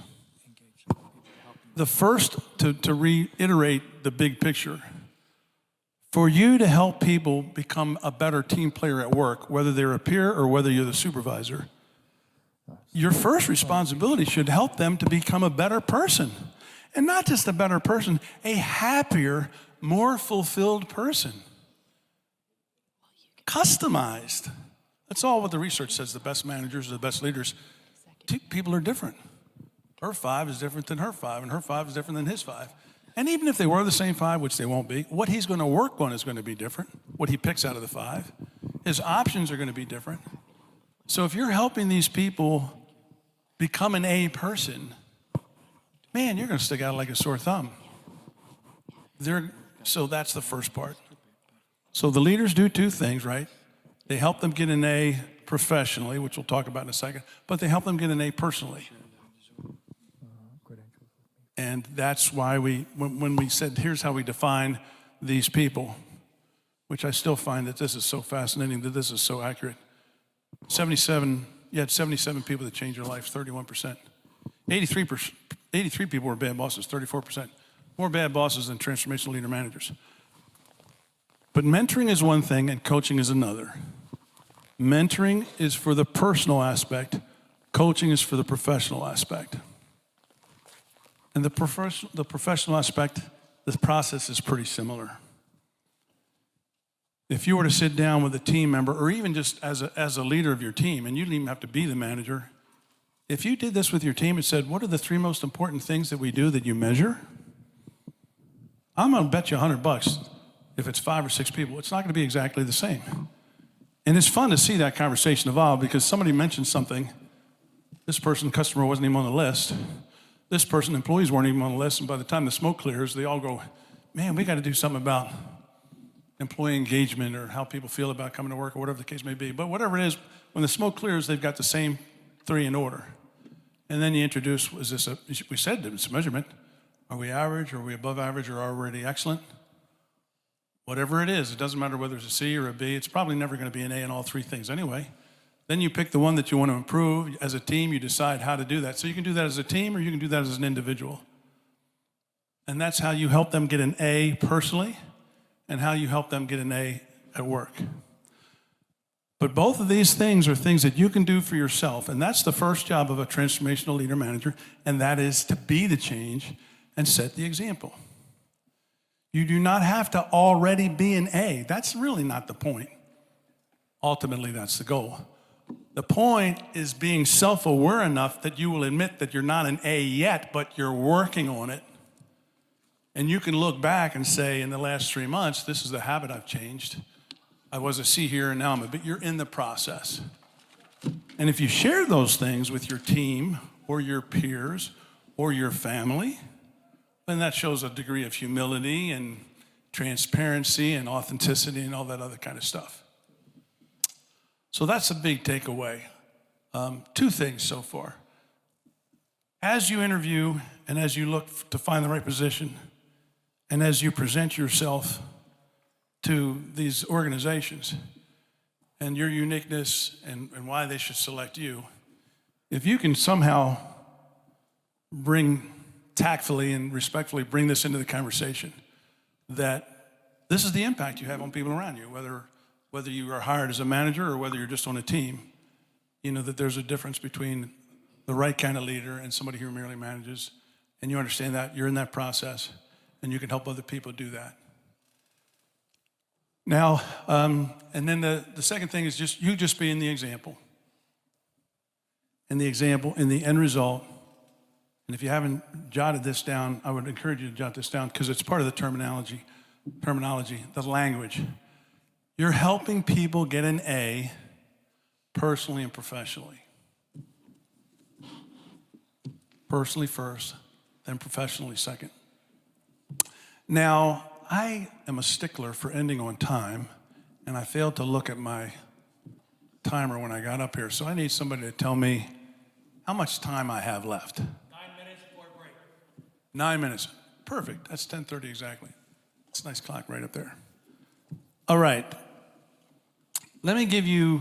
The first, to reiterate the big picture, for you to help people become a better team player at work, whether they're a peer or whether you're the supervisor, your first responsibility should help them to become a better person. And not just a better person, a happier, more fulfilled person. Customized. That's all what the research says. The best managers, the best leaders, people are different. Her 5 is different than her 5, and her 5 is different than his 5. And even if they were the same 5, which they won't be, what he's going to work on is going to be different. What he picks out of the 5. His options are going to be different. So if you're helping these people become an A person, man, you're going to stick out like a sore thumb. So that's the first part. So the leaders do 2 things, right? They help them get an A professionally, which we'll talk about in a second, but they help them get an A personally. And that's why when we said, here's how we define these people, which I still find that this is so fascinating, that this is so accurate. You had 77 people that changed your life, 31%. 83 people were bad bosses, 34%. More bad bosses than transformational leader managers. But mentoring is one thing and coaching is another. Mentoring is for the personal aspect. Coaching is for the professional aspect. And the professional aspect, the process is pretty similar. if you were to sit down with a team member, or even just as a leader of your team, and you didn't even have to be the manager, if you did this with your team and said, what are the 3 most important things that we do that you measure? I'm gonna bet you $100 if it's 5 or 6 people, it's not gonna be exactly the same. And it's fun to see that conversation evolve because somebody mentioned something. This person, customer, wasn't even on the list. This person, employees weren't even on the list. And by the time the smoke clears, they all go, man, we got to do something about employee engagement or how people feel about coming to work or whatever the case may be. But whatever it is, when the smoke clears, they've got the same 3 in order. And then you introduce, we said it's a measurement. Are we average? Are we above average? Or are we already excellent? Whatever it is, it doesn't matter whether it's a C or a B. It's probably never going to be an A in all 3 things anyway. Then you pick the one that you want to improve. As a team, you decide how to do that. So you can do that as a team or you can do that as an individual. And that's how you help them get an A personally and how you help them get an A at work. But both of these things are things that you can do for yourself. And that's the first job of a transformational leader manager, and that is to be the change and set the example. You do not have to already be an A. That's really not the point. Ultimately, that's the goal. The point is being self-aware enough that you will admit that you're not an A yet, but you're working on it. And you can look back and say, in the last 3 months, this is the habit I've changed. I was a C here and now I'm a B. You're in the process. And if you share those things with your team or your peers or your family, then that shows a degree of humility and transparency and authenticity and all that other kind of stuff. So that's a big takeaway. 2 things so far. As you interview and as you look to find the right position and as you present yourself to these organizations and your uniqueness and why they should select you, if you can somehow tactfully and respectfully bring this into the conversation, that this is the impact you have on people around you, whether you are hired as a manager or whether you're just on a team, you know that there's a difference between the right kind of leader and somebody who merely manages, and you understand that, you're in that process, and you can help other people do that. Now, and then the second thing is just being the example. And the example, and the end result. And if you haven't jotted this down, I would encourage you to jot this down because it's part of the terminology, the language. You're helping people get an A personally and professionally. Personally first, then professionally second. Now, I am a stickler for ending on time, and I failed to look at my timer when I got up here, so I need somebody to tell me how much time I have left. 9 minutes before break. 9 minutes. Perfect. That's 10:30 exactly. It's a nice clock right up there. All right. Let me give you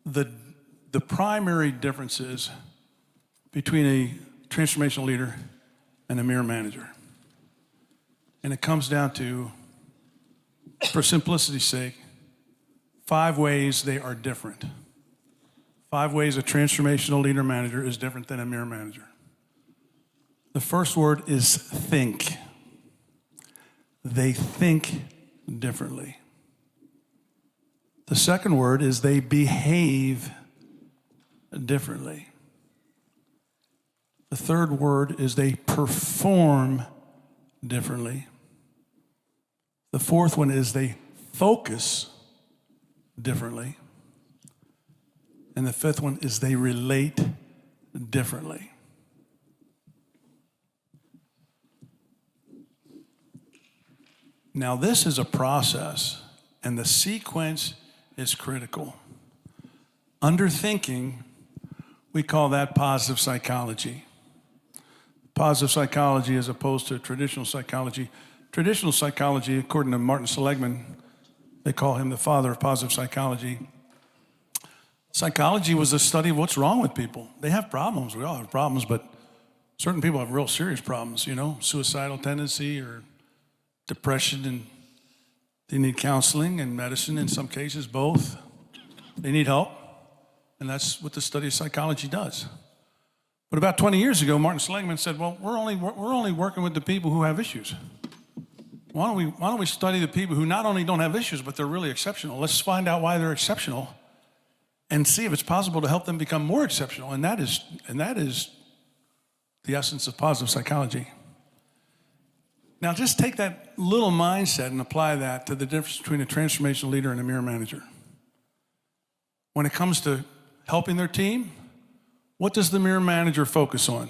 the primary differences between a transformational leader and a mere manager. And it comes down to, for simplicity's sake, 5 ways they are different. 5 ways a transformational leader manager is different than a mere manager. The first word is think. They think differently. The second word is they behave differently. The third word is they perform differently. The fourth one is they focus differently. And the fifth one is they relate differently. Now, this is a process, and the sequence is critical. Under thinking, we call that positive psychology. Positive psychology as opposed to traditional psychology. Traditional psychology, according to Martin Seligman, they call him the father of positive psychology. Psychology was the study of what's wrong with people. They have problems. We all have problems, but certain people have real serious problems, suicidal tendency or depression, and they need counseling and medicine in some cases, both. They need help, and that's what the study of psychology does. But about 20 years ago, Martin Seligman said, well, we're only working with the people who have issues. why don't we study the people who not only don't have issues, but they're really exceptional? Let's find out why they're exceptional and see if it's possible to help them become more exceptional. And that is the essence of positive psychology. Now, just take that little mindset and apply that to the difference between a transformational leader and a mirror manager. When it comes to helping their team, what does the mirror manager focus on?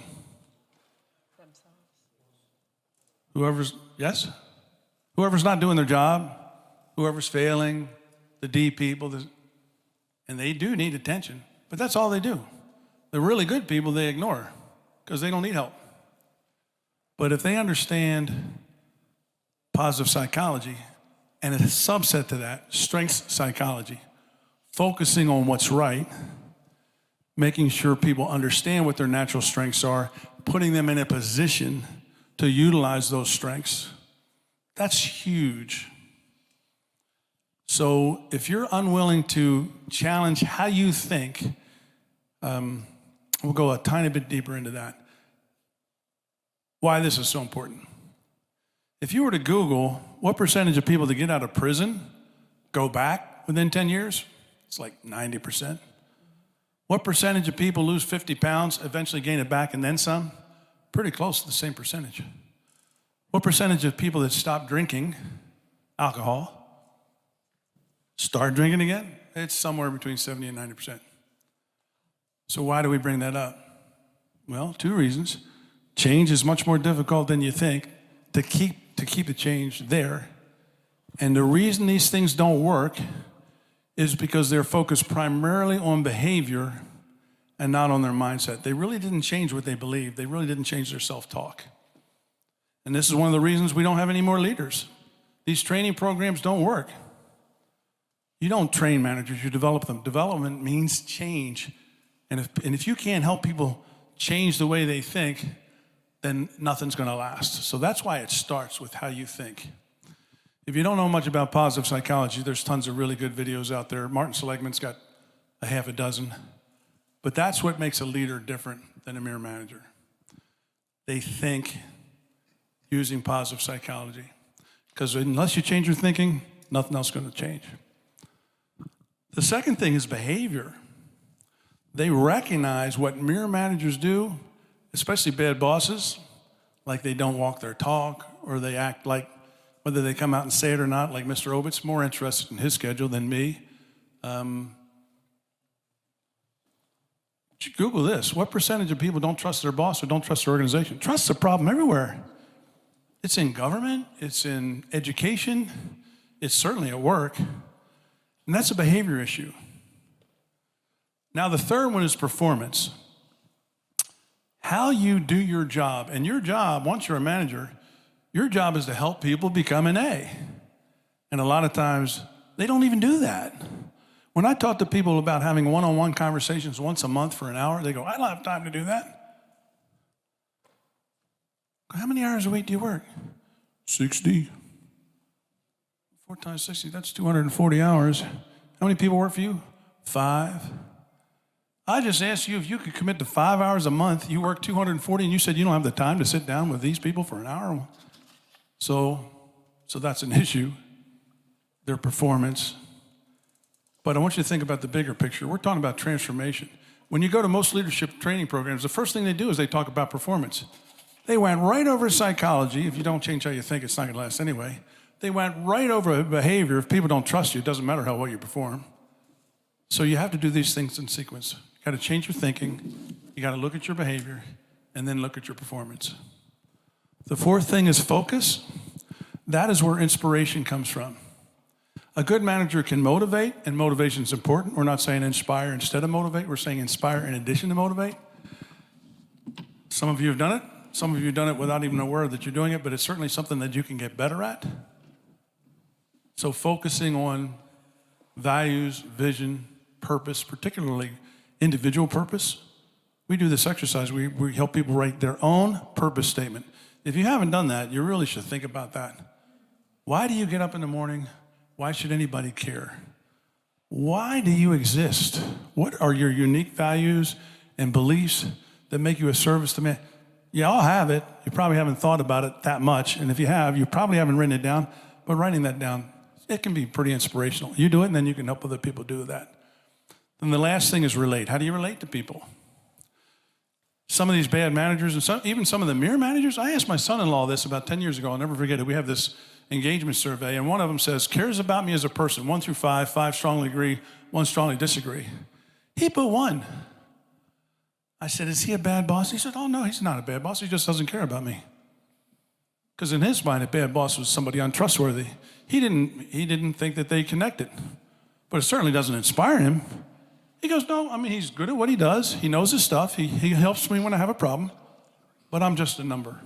Themselves. Whoever's not doing their job, whoever's failing, the D people, and they do need attention, but that's all they do. The really good people they ignore because they don't need help. But if they understand positive psychology and a subset to that, strengths psychology, focusing on what's right, making sure people understand what their natural strengths are, putting them in a position to utilize those strengths, that's huge. So if you're unwilling to challenge how you think, we'll go a tiny bit deeper into that. Why this is so important. If you were to Google what percentage of people that get out of prison go back within 10 years, it's like 90%. What percentage of people lose 50 pounds, eventually gain it back and then some? Pretty close to the same percentage. What percentage of people that stop drinking alcohol start drinking again? It's somewhere between 70 and 90%. So why do we bring that up? Well, two reasons. Change is much more difficult than you think to keep the change there. And the reason these things don't work is because they're focused primarily on behavior and not on their mindset. They really didn't change what they believed. They really didn't change their self-talk. And this is one of the reasons we don't have any more leaders. These training programs don't work. You don't train managers, you develop them. Development means change. And if you can't help people change the way they think, then nothing's going to last. So that's why it starts with how you think. If you don't know much about positive psychology, there's tons of really good videos out there. Martin Seligman's got a half a dozen. But that's what makes a leader different than a mere manager. They think using positive psychology. Because unless you change your thinking, nothing else is going to change. The second thing is behavior. They recognize what mere managers do, especially bad bosses, like they don't walk their talk, or they act like, whether they come out and say it or not, like Mr. Obit's more interested in his schedule than me. Google this. What percentage of people don't trust their boss or don't trust their organization? Trust's a problem everywhere. It's in government, it's in education, it's certainly at work, and that's a behavior issue. Now, the third one is performance. How you do your job. And your job, once you're a manager, your job is to help people become an A. And a lot of times, they don't even do that. When I talk to people about having one-on-one conversations once a month for an hour, they go, I don't have time to do that. How many hours a week do you work? 60. 4 times 60, that's 240 hours. How many people work for you? 5. I just asked you if you could commit to 5 hours a month, you work 240, and you said you don't have the time to sit down with these people for an hour. So that's an issue, their performance. But I want you to think about the bigger picture. We're talking about transformation. When you go to most leadership training programs, the first thing they do is they talk about performance. They went right over psychology. If you don't change how you think, it's not going to last anyway. They went right over behavior. If people don't trust you, it doesn't matter how well you perform. So you have to do these things in sequence. You got to change your thinking. You got to look at your behavior and then look at your performance. The fourth thing is focus. That is where inspiration comes from. A good manager can motivate, and motivation is important. We're not saying inspire instead of motivate. We're saying inspire in addition to motivate. Some of you have done it. Some of you have done it without even aware that you're doing it, but it's certainly something that you can get better at. So focusing on values, vision, purpose, particularly individual purpose. We do this exercise. We help people write their own purpose statement. If you haven't done that, you really should think about that. Why do you get up in the morning? Why should anybody care? Why do you exist? What are your unique values and beliefs that make you a service to man? You all have it. You probably haven't thought about it that much. And if you have, you probably haven't written it down. But writing that down, it can be pretty inspirational. You do it, and then you can help other people do that. Then the last thing is relate. How do you relate to people? Some of these bad managers, and even some of the mere managers, I asked my son-in-law this about 10 years ago. I'll never forget it. We have this engagement survey, and one of them says, cares about me as a person, 1 through 5, 5 strongly agree, 1 strongly disagree. He put 1. I said, is he a bad boss? He said, oh, no, he's not a bad boss. He just doesn't care about me. Because in his mind, a bad boss was somebody untrustworthy. He didn't think that they connected. But it certainly doesn't inspire him. He goes, no, I mean, he's good at what he does. He knows his stuff. He helps me when I have a problem. But I'm just a number.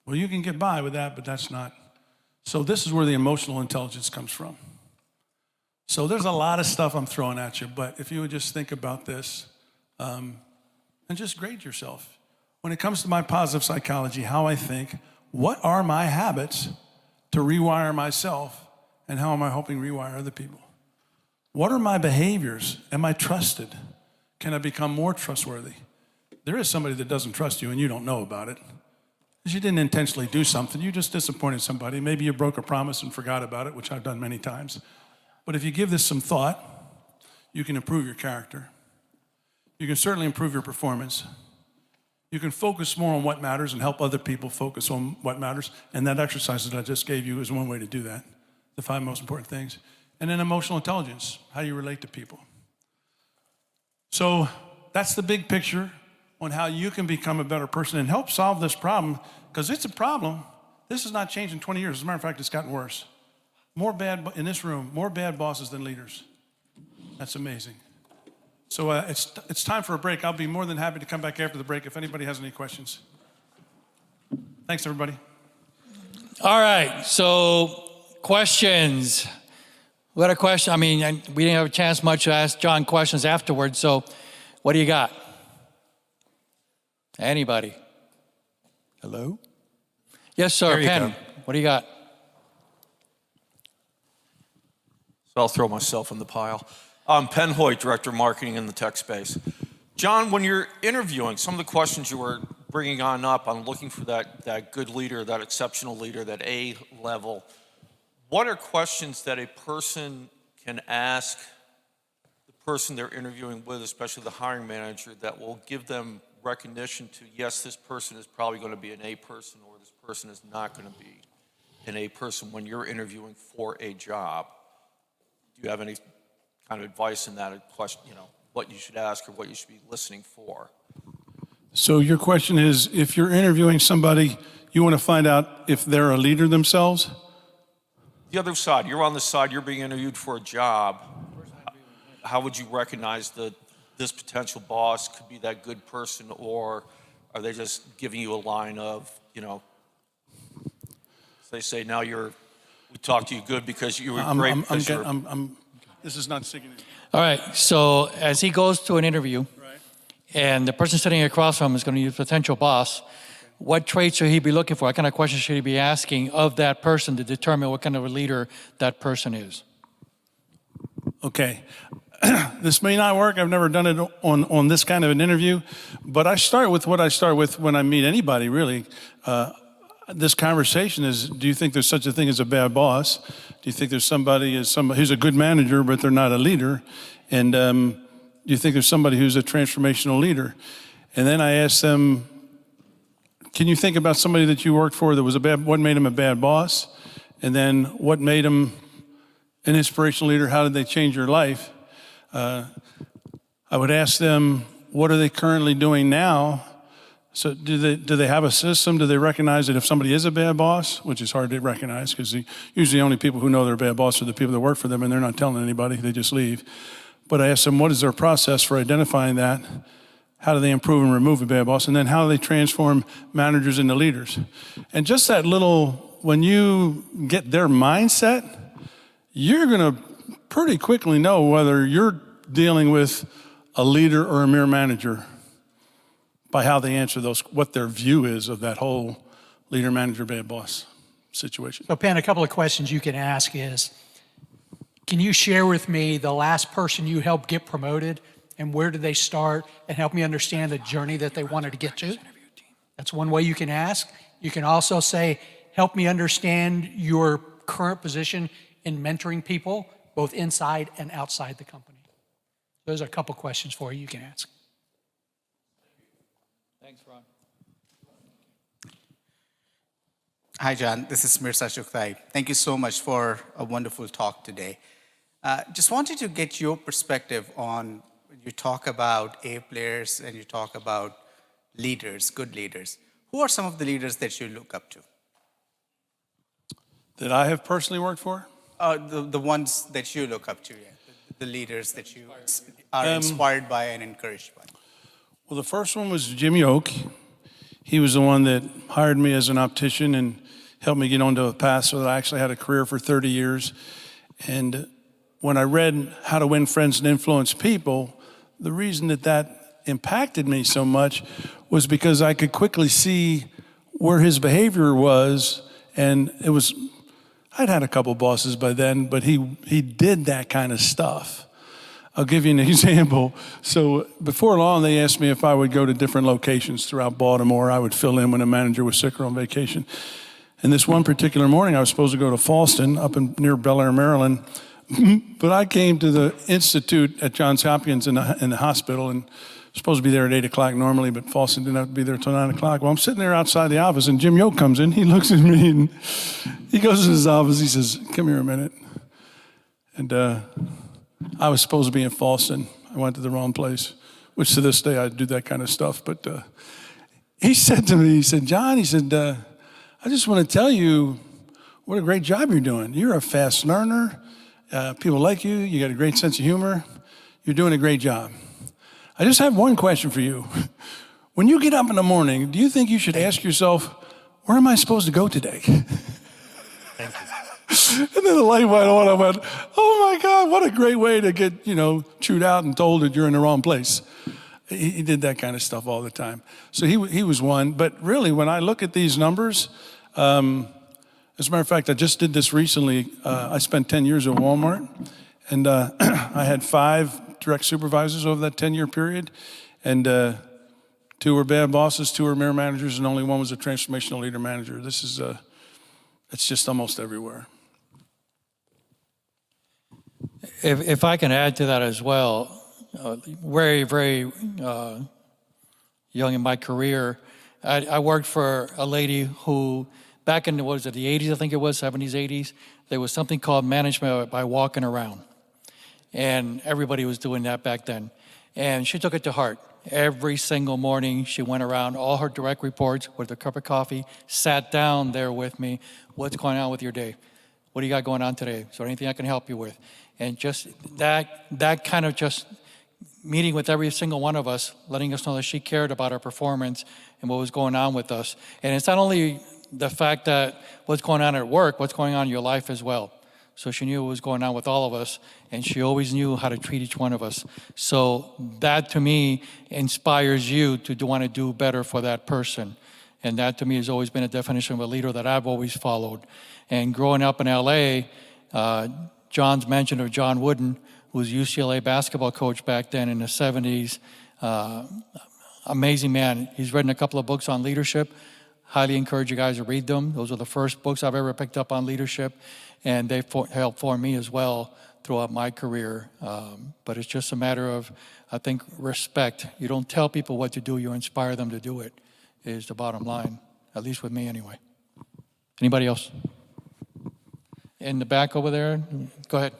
Well, you can get by with that, but that's not. So this is where the emotional intelligence comes from. So there's a lot of stuff I'm throwing at you, but if you would just think about this and just grade yourself. When it comes to my positive psychology, how I think, what are my habits to rewire myself, and how am I helping rewire other people? What are my behaviors? Am I trusted? Can I become more trustworthy? There is somebody that doesn't trust you and you don't know about it. Because you didn't intentionally do something, you just disappointed somebody. Maybe you broke a promise and forgot about it, which I've done many times. But if you give this some thought, you can improve your character. You can certainly improve your performance. You can focus more on what matters and help other people focus on what matters. And that exercise that I just gave you is one way to do that. The 5 most important things. And then emotional intelligence, how you relate to people. So that's the big picture on how you can become a better person and help solve this problem, because it's a problem. This has not changed in 20 years. As a matter of fact, it's gotten worse. In this room, more bad bosses than leaders. That's amazing. So it's time for a break. I'll be more than happy to come back after the break if anybody has any questions. Thanks, everybody. All right, so questions. We got a question. I mean, we didn't have a chance much to ask John questions afterwards, so what do you got? Anybody? Hello? Yes, sir, Penn. What do you got? So I'll throw myself in the pile. I'm Penn Hoyt, Director of Marketing in the tech space. John, when you're interviewing, some of the questions you were bringing on up, I'm looking for that good leader, that exceptional leader, that A level. What are questions that a person can ask the person they're interviewing with, especially the hiring manager, that will give them recognition to, yes, this person is probably going to be an A person, or this person is not going to be an A person when you're interviewing for a job? Do you have any kind of advice in that question, what you should ask or what you should be listening for? So your question is, if you're interviewing somebody, you want to find out if they're a leader themselves? The other side, you're on the side, you're being interviewed for a job. How would you recognize that this potential boss could be that good person, or are they just giving you a line of, they say, now we talked to you good because you were great. This is not sticking in. All right, so as he goes to an interview, and the person sitting across from him is going to use potential boss, what traits should he be looking for? What kind of questions should he be asking of that person to determine what kind of a leader that person is? Okay. This may not work. I've never done it on this kind of an interview, but I start with what I start with when I meet anybody, really. This conversation is, do you think there's such a thing as a bad boss? Do you think there's somebody who's a good manager, but they're not a leader? And do you think there's somebody who's a transformational leader? And then I ask them, can you think about somebody that you worked for that was what made him a bad boss? And then what made him an inspirational leader? How did they change your life? I would ask them, what are they currently doing now? So do they have a system? Do they recognize that if somebody is a bad boss, which is hard to recognize because usually only people who know they're a bad boss are the people that work for them, and they're not telling anybody, they just leave. But I ask them, what is their process for identifying that? How do they improve and remove a bad boss? And then how do they transform managers into leaders? And just that little, when you get their mindset, you're going to pretty quickly know whether you're dealing with a leader or a mere manager by how they answer those, what their view is of that whole leader, manager, bad boss situation. So, Penn, a couple of questions you can ask is, can you share with me the last person you helped get promoted and where did they start, and help me understand the journey that they wanted to get to? That's one way you can ask. You can also say, help me understand your current position in mentoring people, both inside and outside the company. Those are a couple questions for you you can ask. Thanks, Ron. Hi, John. This is Mirza Shuktai. Thank you so much for a wonderful talk today. Just wanted to get your perspective on when you talk about A players and you talk about leaders, good leaders. Who are some of the leaders that you look up to? That I have personally worked for? The ones that you look up to, yeah. The leaders that you are inspired by and encouraged by. Well, the first one was Jimmy Oak. He was the one that hired me as an optician and helped me get onto a path so that I actually had a career for 30 years. And when I read How to Win Friends and Influence People, the reason that impacted me so much was because I could quickly see where his behavior was. And it was, I'd had a couple bosses by then, but he did that kind of stuff. I'll give you an example. So before long, they asked me if I would go to different locations throughout Baltimore. I would fill in when a manager was sick or on vacation. And this one particular morning, I was supposed to go to Fallston up near Bel Air, Maryland. But I came to the Institute at Johns Hopkins in the hospital and supposed to be there at 8 o'clock normally, but Fallston didn't have to be there till 9 o'clock. Well, I'm sitting there outside the office, and Jim Yoke comes in. He looks at me, and he goes to his office. He says, come here a minute. And I was supposed to be in Fallston. I went to the wrong place, which to this day I do that kind of stuff. But he said to me, he said, John, he said, I just want to tell you what a great job you're doing. You're a fast learner. People like you. You got a great sense of humor. You're doing a great job. I just have one question for you. When you get up in the morning, do you think you should ask yourself, where am I supposed to go today? Thank you. And then the light went on. I went, oh my God, what a great way to get, chewed out and told that you're in the wrong place. He did that kind of stuff all the time. So he was one. But really, when I look at these numbers, as a matter of fact, I just did this recently. I spent 10 years at Walmart, and I had 5 direct supervisors over that 10-year period, and 2 were bad bosses, 2 were mirror managers, and only 1 was a transformational leader manager. This is it's just almost everywhere. If I can add to that as well, very, very young in my career, I worked for a lady who, back in the 80s, I think it was, 70s, 80s, there was something called management by walking around. And everybody was doing that back then. And she took it to heart. Every single morning, she went around all her direct reports with a cup of coffee, sat down there with me. What's going on with your day? What do you got going on today? Is there anything I can help you with? And just that kind of just meeting with every single one of us, letting us know that she cared about our performance and what was going on with us. And it's not only the fact that what's going on at work, what's going on in your life as well. So she knew what was going on with all of us, and she always knew how to treat each one of us. So that, to me, inspires you to want to do better for that person. And that, to me, has always been a definition of a leader that I've always followed. And growing up in L.A., John's mention of John Wooden, who was UCLA basketball coach back then in the 70s. Amazing man. He's written a couple of books on leadership. Highly encourage you guys to read them. Those are the first books I've ever picked up on leadership, and they helped form me as well throughout my career. But it's just a matter of, I think, respect. You don't tell people what to do, you inspire them to do it, is the bottom line, at least with me anyway. Anybody else? In the back over there, go ahead.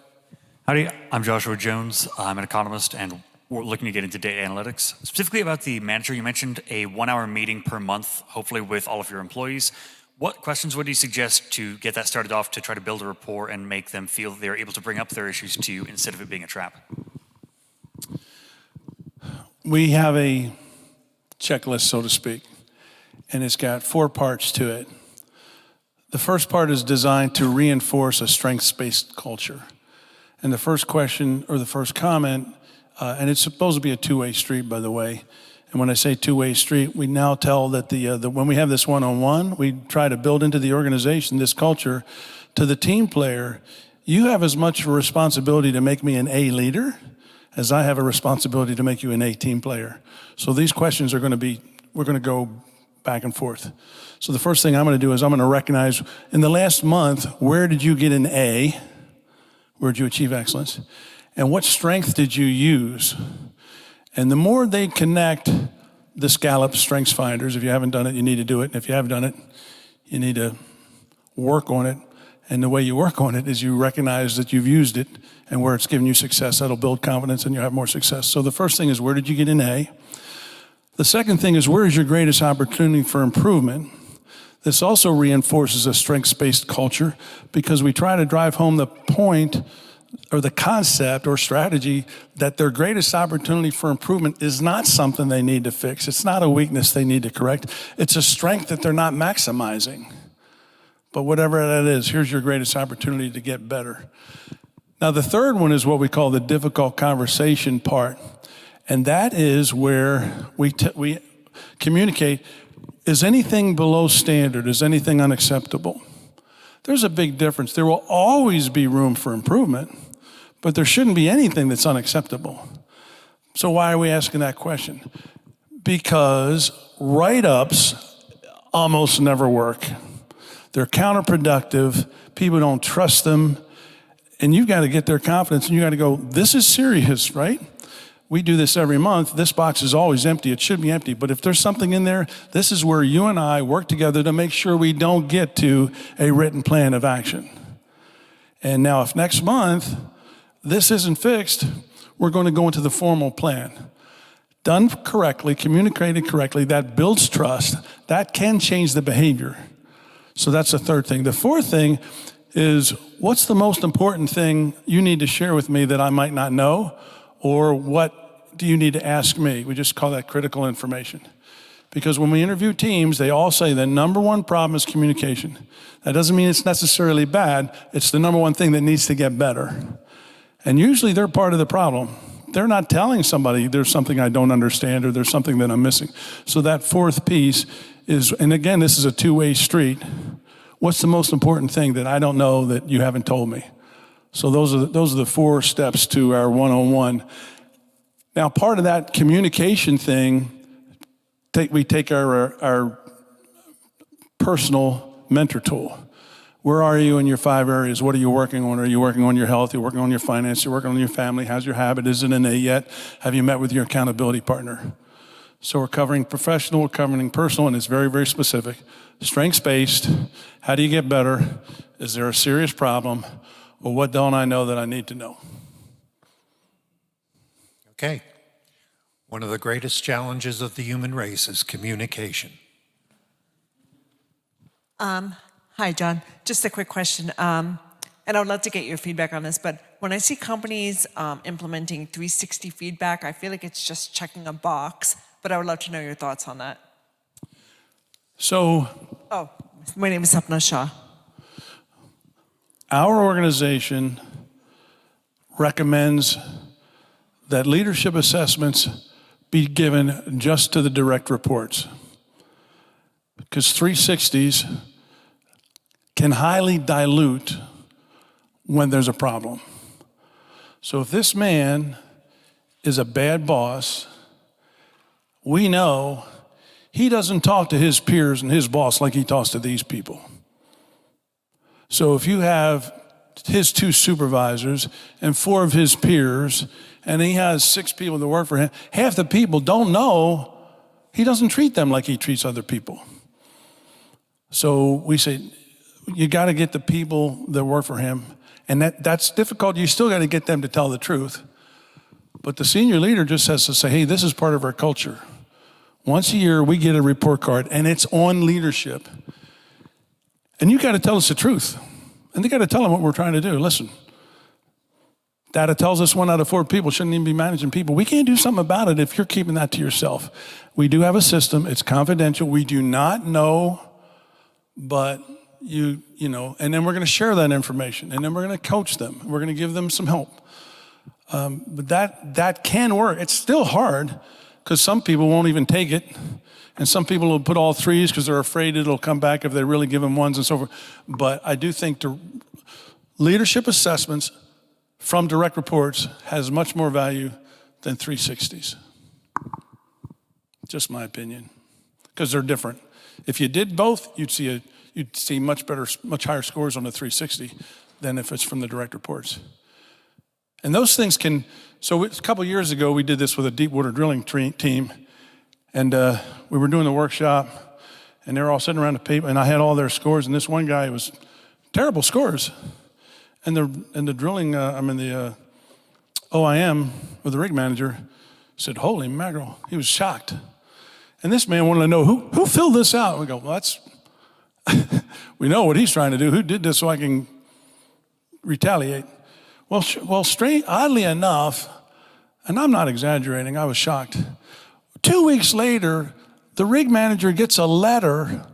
Howdy, I'm Joshua Jones. I'm an economist, and we're looking to get into data analytics. Specifically about the manager, you mentioned a 1-hour meeting per month, hopefully with all of your employees. What questions would you suggest to get that started off to try to build a rapport and make them feel they're able to bring up their issues to you instead of it being a trap? We have a checklist, so to speak, and it's got 4 parts to it. The first part is designed to reinforce a strengths-based culture. And the first question or the first comment, and it's supposed to be a 2-way street, by the way. And when I say 2-way street, we now tell that when we have this one-on-one, we try to build into the organization this culture to the team player. You have as much responsibility to make me an A leader as I have a responsibility to make you an A team player. So these questions are going to be, we're going to go back and forth. So the first thing I'm going to do is I'm going to recognize in the last month, where did you get an A? Where did you achieve excellence? And what strength did you use? And the more they connect this Gallup Strengths Finders, if you haven't done it, you need to do it. And if you have done it, you need to work on it. And the way you work on it is you recognize that you've used it and where it's given you success. That'll build confidence and you'll have more success. So the first thing is, where did you get an A? The second thing is, where is your greatest opportunity for improvement? This also reinforces a strengths-based culture because we try to drive home the point or the concept or strategy that their greatest opportunity for improvement is not something they need to fix. It's not a weakness they need to correct. It's a strength that they're not maximizing. But whatever that is, here's your greatest opportunity to get better. Now, the third one is what we call the difficult conversation part. And that is where we communicate, is anything below standard? Is anything unacceptable? There's a big difference. There will always be room for improvement, but there shouldn't be anything that's unacceptable. So why are we asking that question? Because write-ups almost never work. They're counterproductive. People don't trust them. And you've got to get their confidence, and you got to go, this is serious, right? We do this every month. This box is always empty. It should be empty. But if there's something in there, this is where you and I work together to make sure we don't get to a written plan of action. And now if next month this isn't fixed, we're going to go into the formal plan. Done correctly, communicated correctly, that builds trust. That can change the behavior. So that's the third thing. The fourth thing is, what's the most important thing you need to share with me that I might not know? Or what do you need to ask me? We just call that critical information. Because when we interview teams, they all say the number one problem is communication. That doesn't mean it's necessarily bad. It's the number one thing that needs to get better. And usually they're part of the problem. They're not telling somebody there's something I don't understand or there's something that I'm missing. So that fourth piece is, and again, this is a two-way street. What's the most important thing that I don't know that you haven't told me? So those are the 4 steps to our one-on-one. Now, part of that communication thing, we take our personal mentor tool. Where are you in your 5 areas? What are you working on? Are you working on your health? You're working on your finance? You're working on your family? How's your habit? Is it innate yet? Have you met with your accountability partner? So we're covering professional, we're covering personal, and it's very, very specific. Strengths-based, how do you get better? Is there a serious problem? Or what don't I know that I need to know? Okay. One of the greatest challenges of the human race is communication. Hi, John. Just a quick question. And I would love to get your feedback on this, but when I see companies implementing 360 feedback, I feel like it's just checking a box, but I would love to know your thoughts on that. So, my name is Sapna Shah. Our organization recommends that leadership assessments be given just to the direct reports, because 360s can highly dilute when there's a problem. So if this man is a bad boss, we know he doesn't talk to his peers and his boss like he talks to these people. So if you have his 2 supervisors and 4 of his peers, and he has 6 people that work for him, half the people don't know he doesn't treat them like he treats other people. So we say, you got to get the people that work for him, and that's difficult. You still got to get them to tell the truth. But the senior leader just has to say, hey, this is part of our culture. Once a year, we get a report card, and it's on leadership. And you got to tell us the truth. And they got to tell them what we're trying to do. Listen, data tells us 1 out of 4 people shouldn't even be managing people. We can't do something about it if you're keeping that to yourself. We do have a system. It's confidential. We do not know, but you know, and then we're going to share that information, and then we're going to coach them. We're going to give them some help. But that can work. It's still hard because some people won't even take it. And some people will put all 3s because they're afraid it'll come back if they really give them 1s and so forth. But I do think the leadership assessments from direct reports has much more value than 360s. Just my opinion, because they're different. If you did both, you'd see much higher scores on the 360 than if it's from the direct reports. And those things can, so a couple of years ago, we did this with a deep water drilling team, and we were doing the workshop, and they were all sitting around the paper, and I had all their scores, and this one guy was terrible scores. And the drilling, the OIM, or the rig manager, said, holy mackerel, he was shocked. And this man wanted to know, who filled this out? We go, well, that's, we know what he's trying to do. Who did this so I can retaliate? Well, oddly enough, and I'm not exaggerating, I was shocked. 2 weeks later, the rig manager gets a letter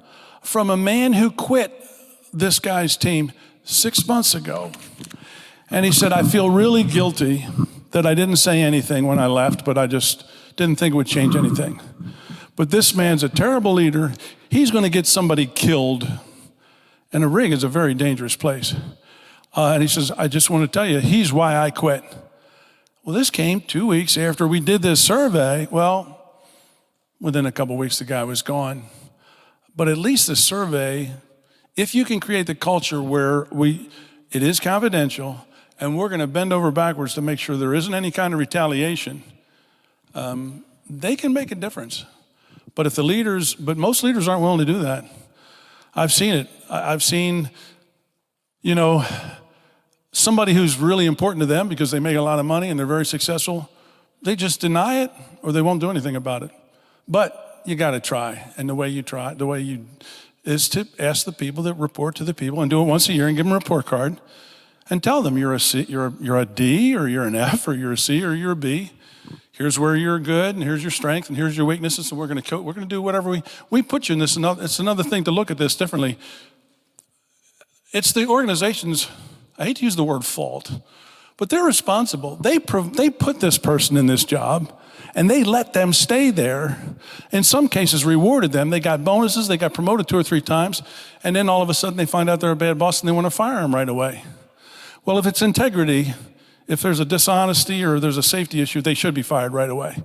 from a man who quit this guy's team 6 months ago. And he said, I feel really guilty that I didn't say anything when I left, but I just didn't think it would change anything. But this man's a terrible leader. He's going to get somebody killed. And a rig is a very dangerous place. And he says, I just want to tell you, he's why I quit. Well, this came 2 weeks after we did this survey. Well, within a couple of weeks, the guy was gone. But at least the survey, if you can create the culture where it is confidential, and we're going to bend over backwards to make sure there isn't any kind of retaliation, they can make a difference. But most leaders aren't willing to do that. I've seen it. I've seen, somebody who's really important to them because they make a lot of money and they're very successful, they just deny it or they won't do anything about it. But you got to try. And the way you is to ask the people that report to the people and do it once a year and give them a report card and tell them you're a C, you're a D, or you're an F, or you're a C, or you're a B. Here's where you're good, and here's your strength, and here's your weaknesses, and we're going to do whatever we put you in this. It's another thing to look at this differently. It's the organization's, I hate to use the word fault, but they're responsible. They put this person in this job, and they let them stay there. In some cases, rewarded them. They got bonuses, they got promoted 2 or 3 times, and then all of a sudden they find out they're a bad boss and they want to fire them right away. Well, if it's integrity, if there's a dishonesty or there's a safety issue, they should be fired right away.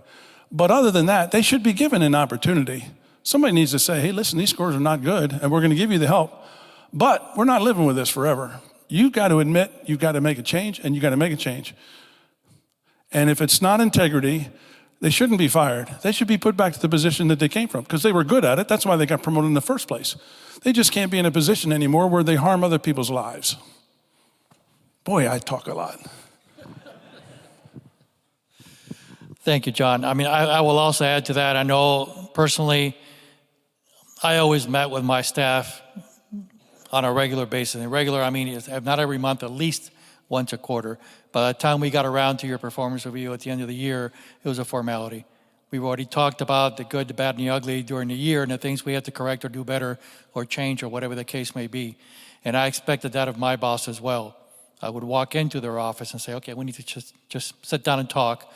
But other than that, they should be given an opportunity. Somebody needs to say, hey, listen, these scores are not good, and we're going to give you the help. But we're not living with this forever. You've got to admit, you've got to make a change, and you've got to make a change. And if it's not integrity, they shouldn't be fired. They should be put back to the position that they came from because they were good at it. That's why they got promoted in the first place. They just can't be in a position anymore where they harm other people's lives. Boy, I talk a lot. Thank you, John. I mean, I will also add to that. I know personally, I always met with my staff on a regular basis. And regular, I mean, not every month, at least once a quarter. By the time we got around to your performance review at the end of the year, it was a formality. We've already talked about the good, the bad, and the ugly during the year and the things we had to correct or do better or change or whatever the case may be. And I expected that of my boss as well. I would walk into their office and say, okay, we need to just sit down and talk.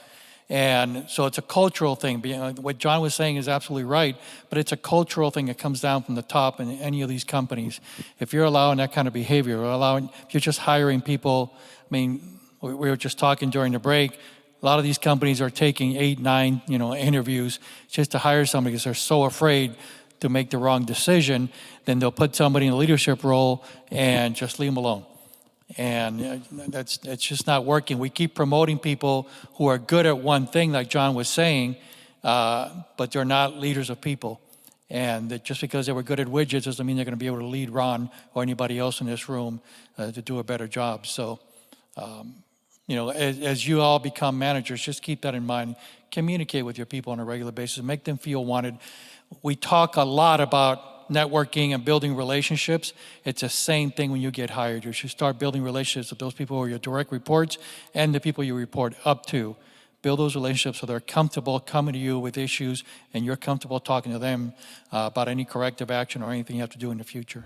And so it's a cultural thing. What John was saying is absolutely right, but it's a cultural thing that comes down from the top in any of these companies. If you're allowing that kind of behavior, if you're just hiring people, I mean, we were just talking during the break, a lot of these companies are taking 8, 9, interviews just to hire somebody because they're so afraid to make the wrong decision. Then they'll put somebody in a leadership role and just leave them alone. And it's just not working. We keep promoting people who are good at one thing, like John was saying, but they're not leaders of people. And that just because they were good at widgets doesn't mean they're going to be able to lead Ron or anybody else in this room to do a better job. So, as you all become managers, just keep that in mind. Communicate with your people on a regular basis. Make them feel wanted. We talk a lot about networking and building relationships. It's the same thing when you get hired. You should start building relationships with those people who are your direct reports and the people you report up to. Build those relationships so they're comfortable coming to you with issues and you're comfortable talking to them about any corrective action or anything you have to do in the future.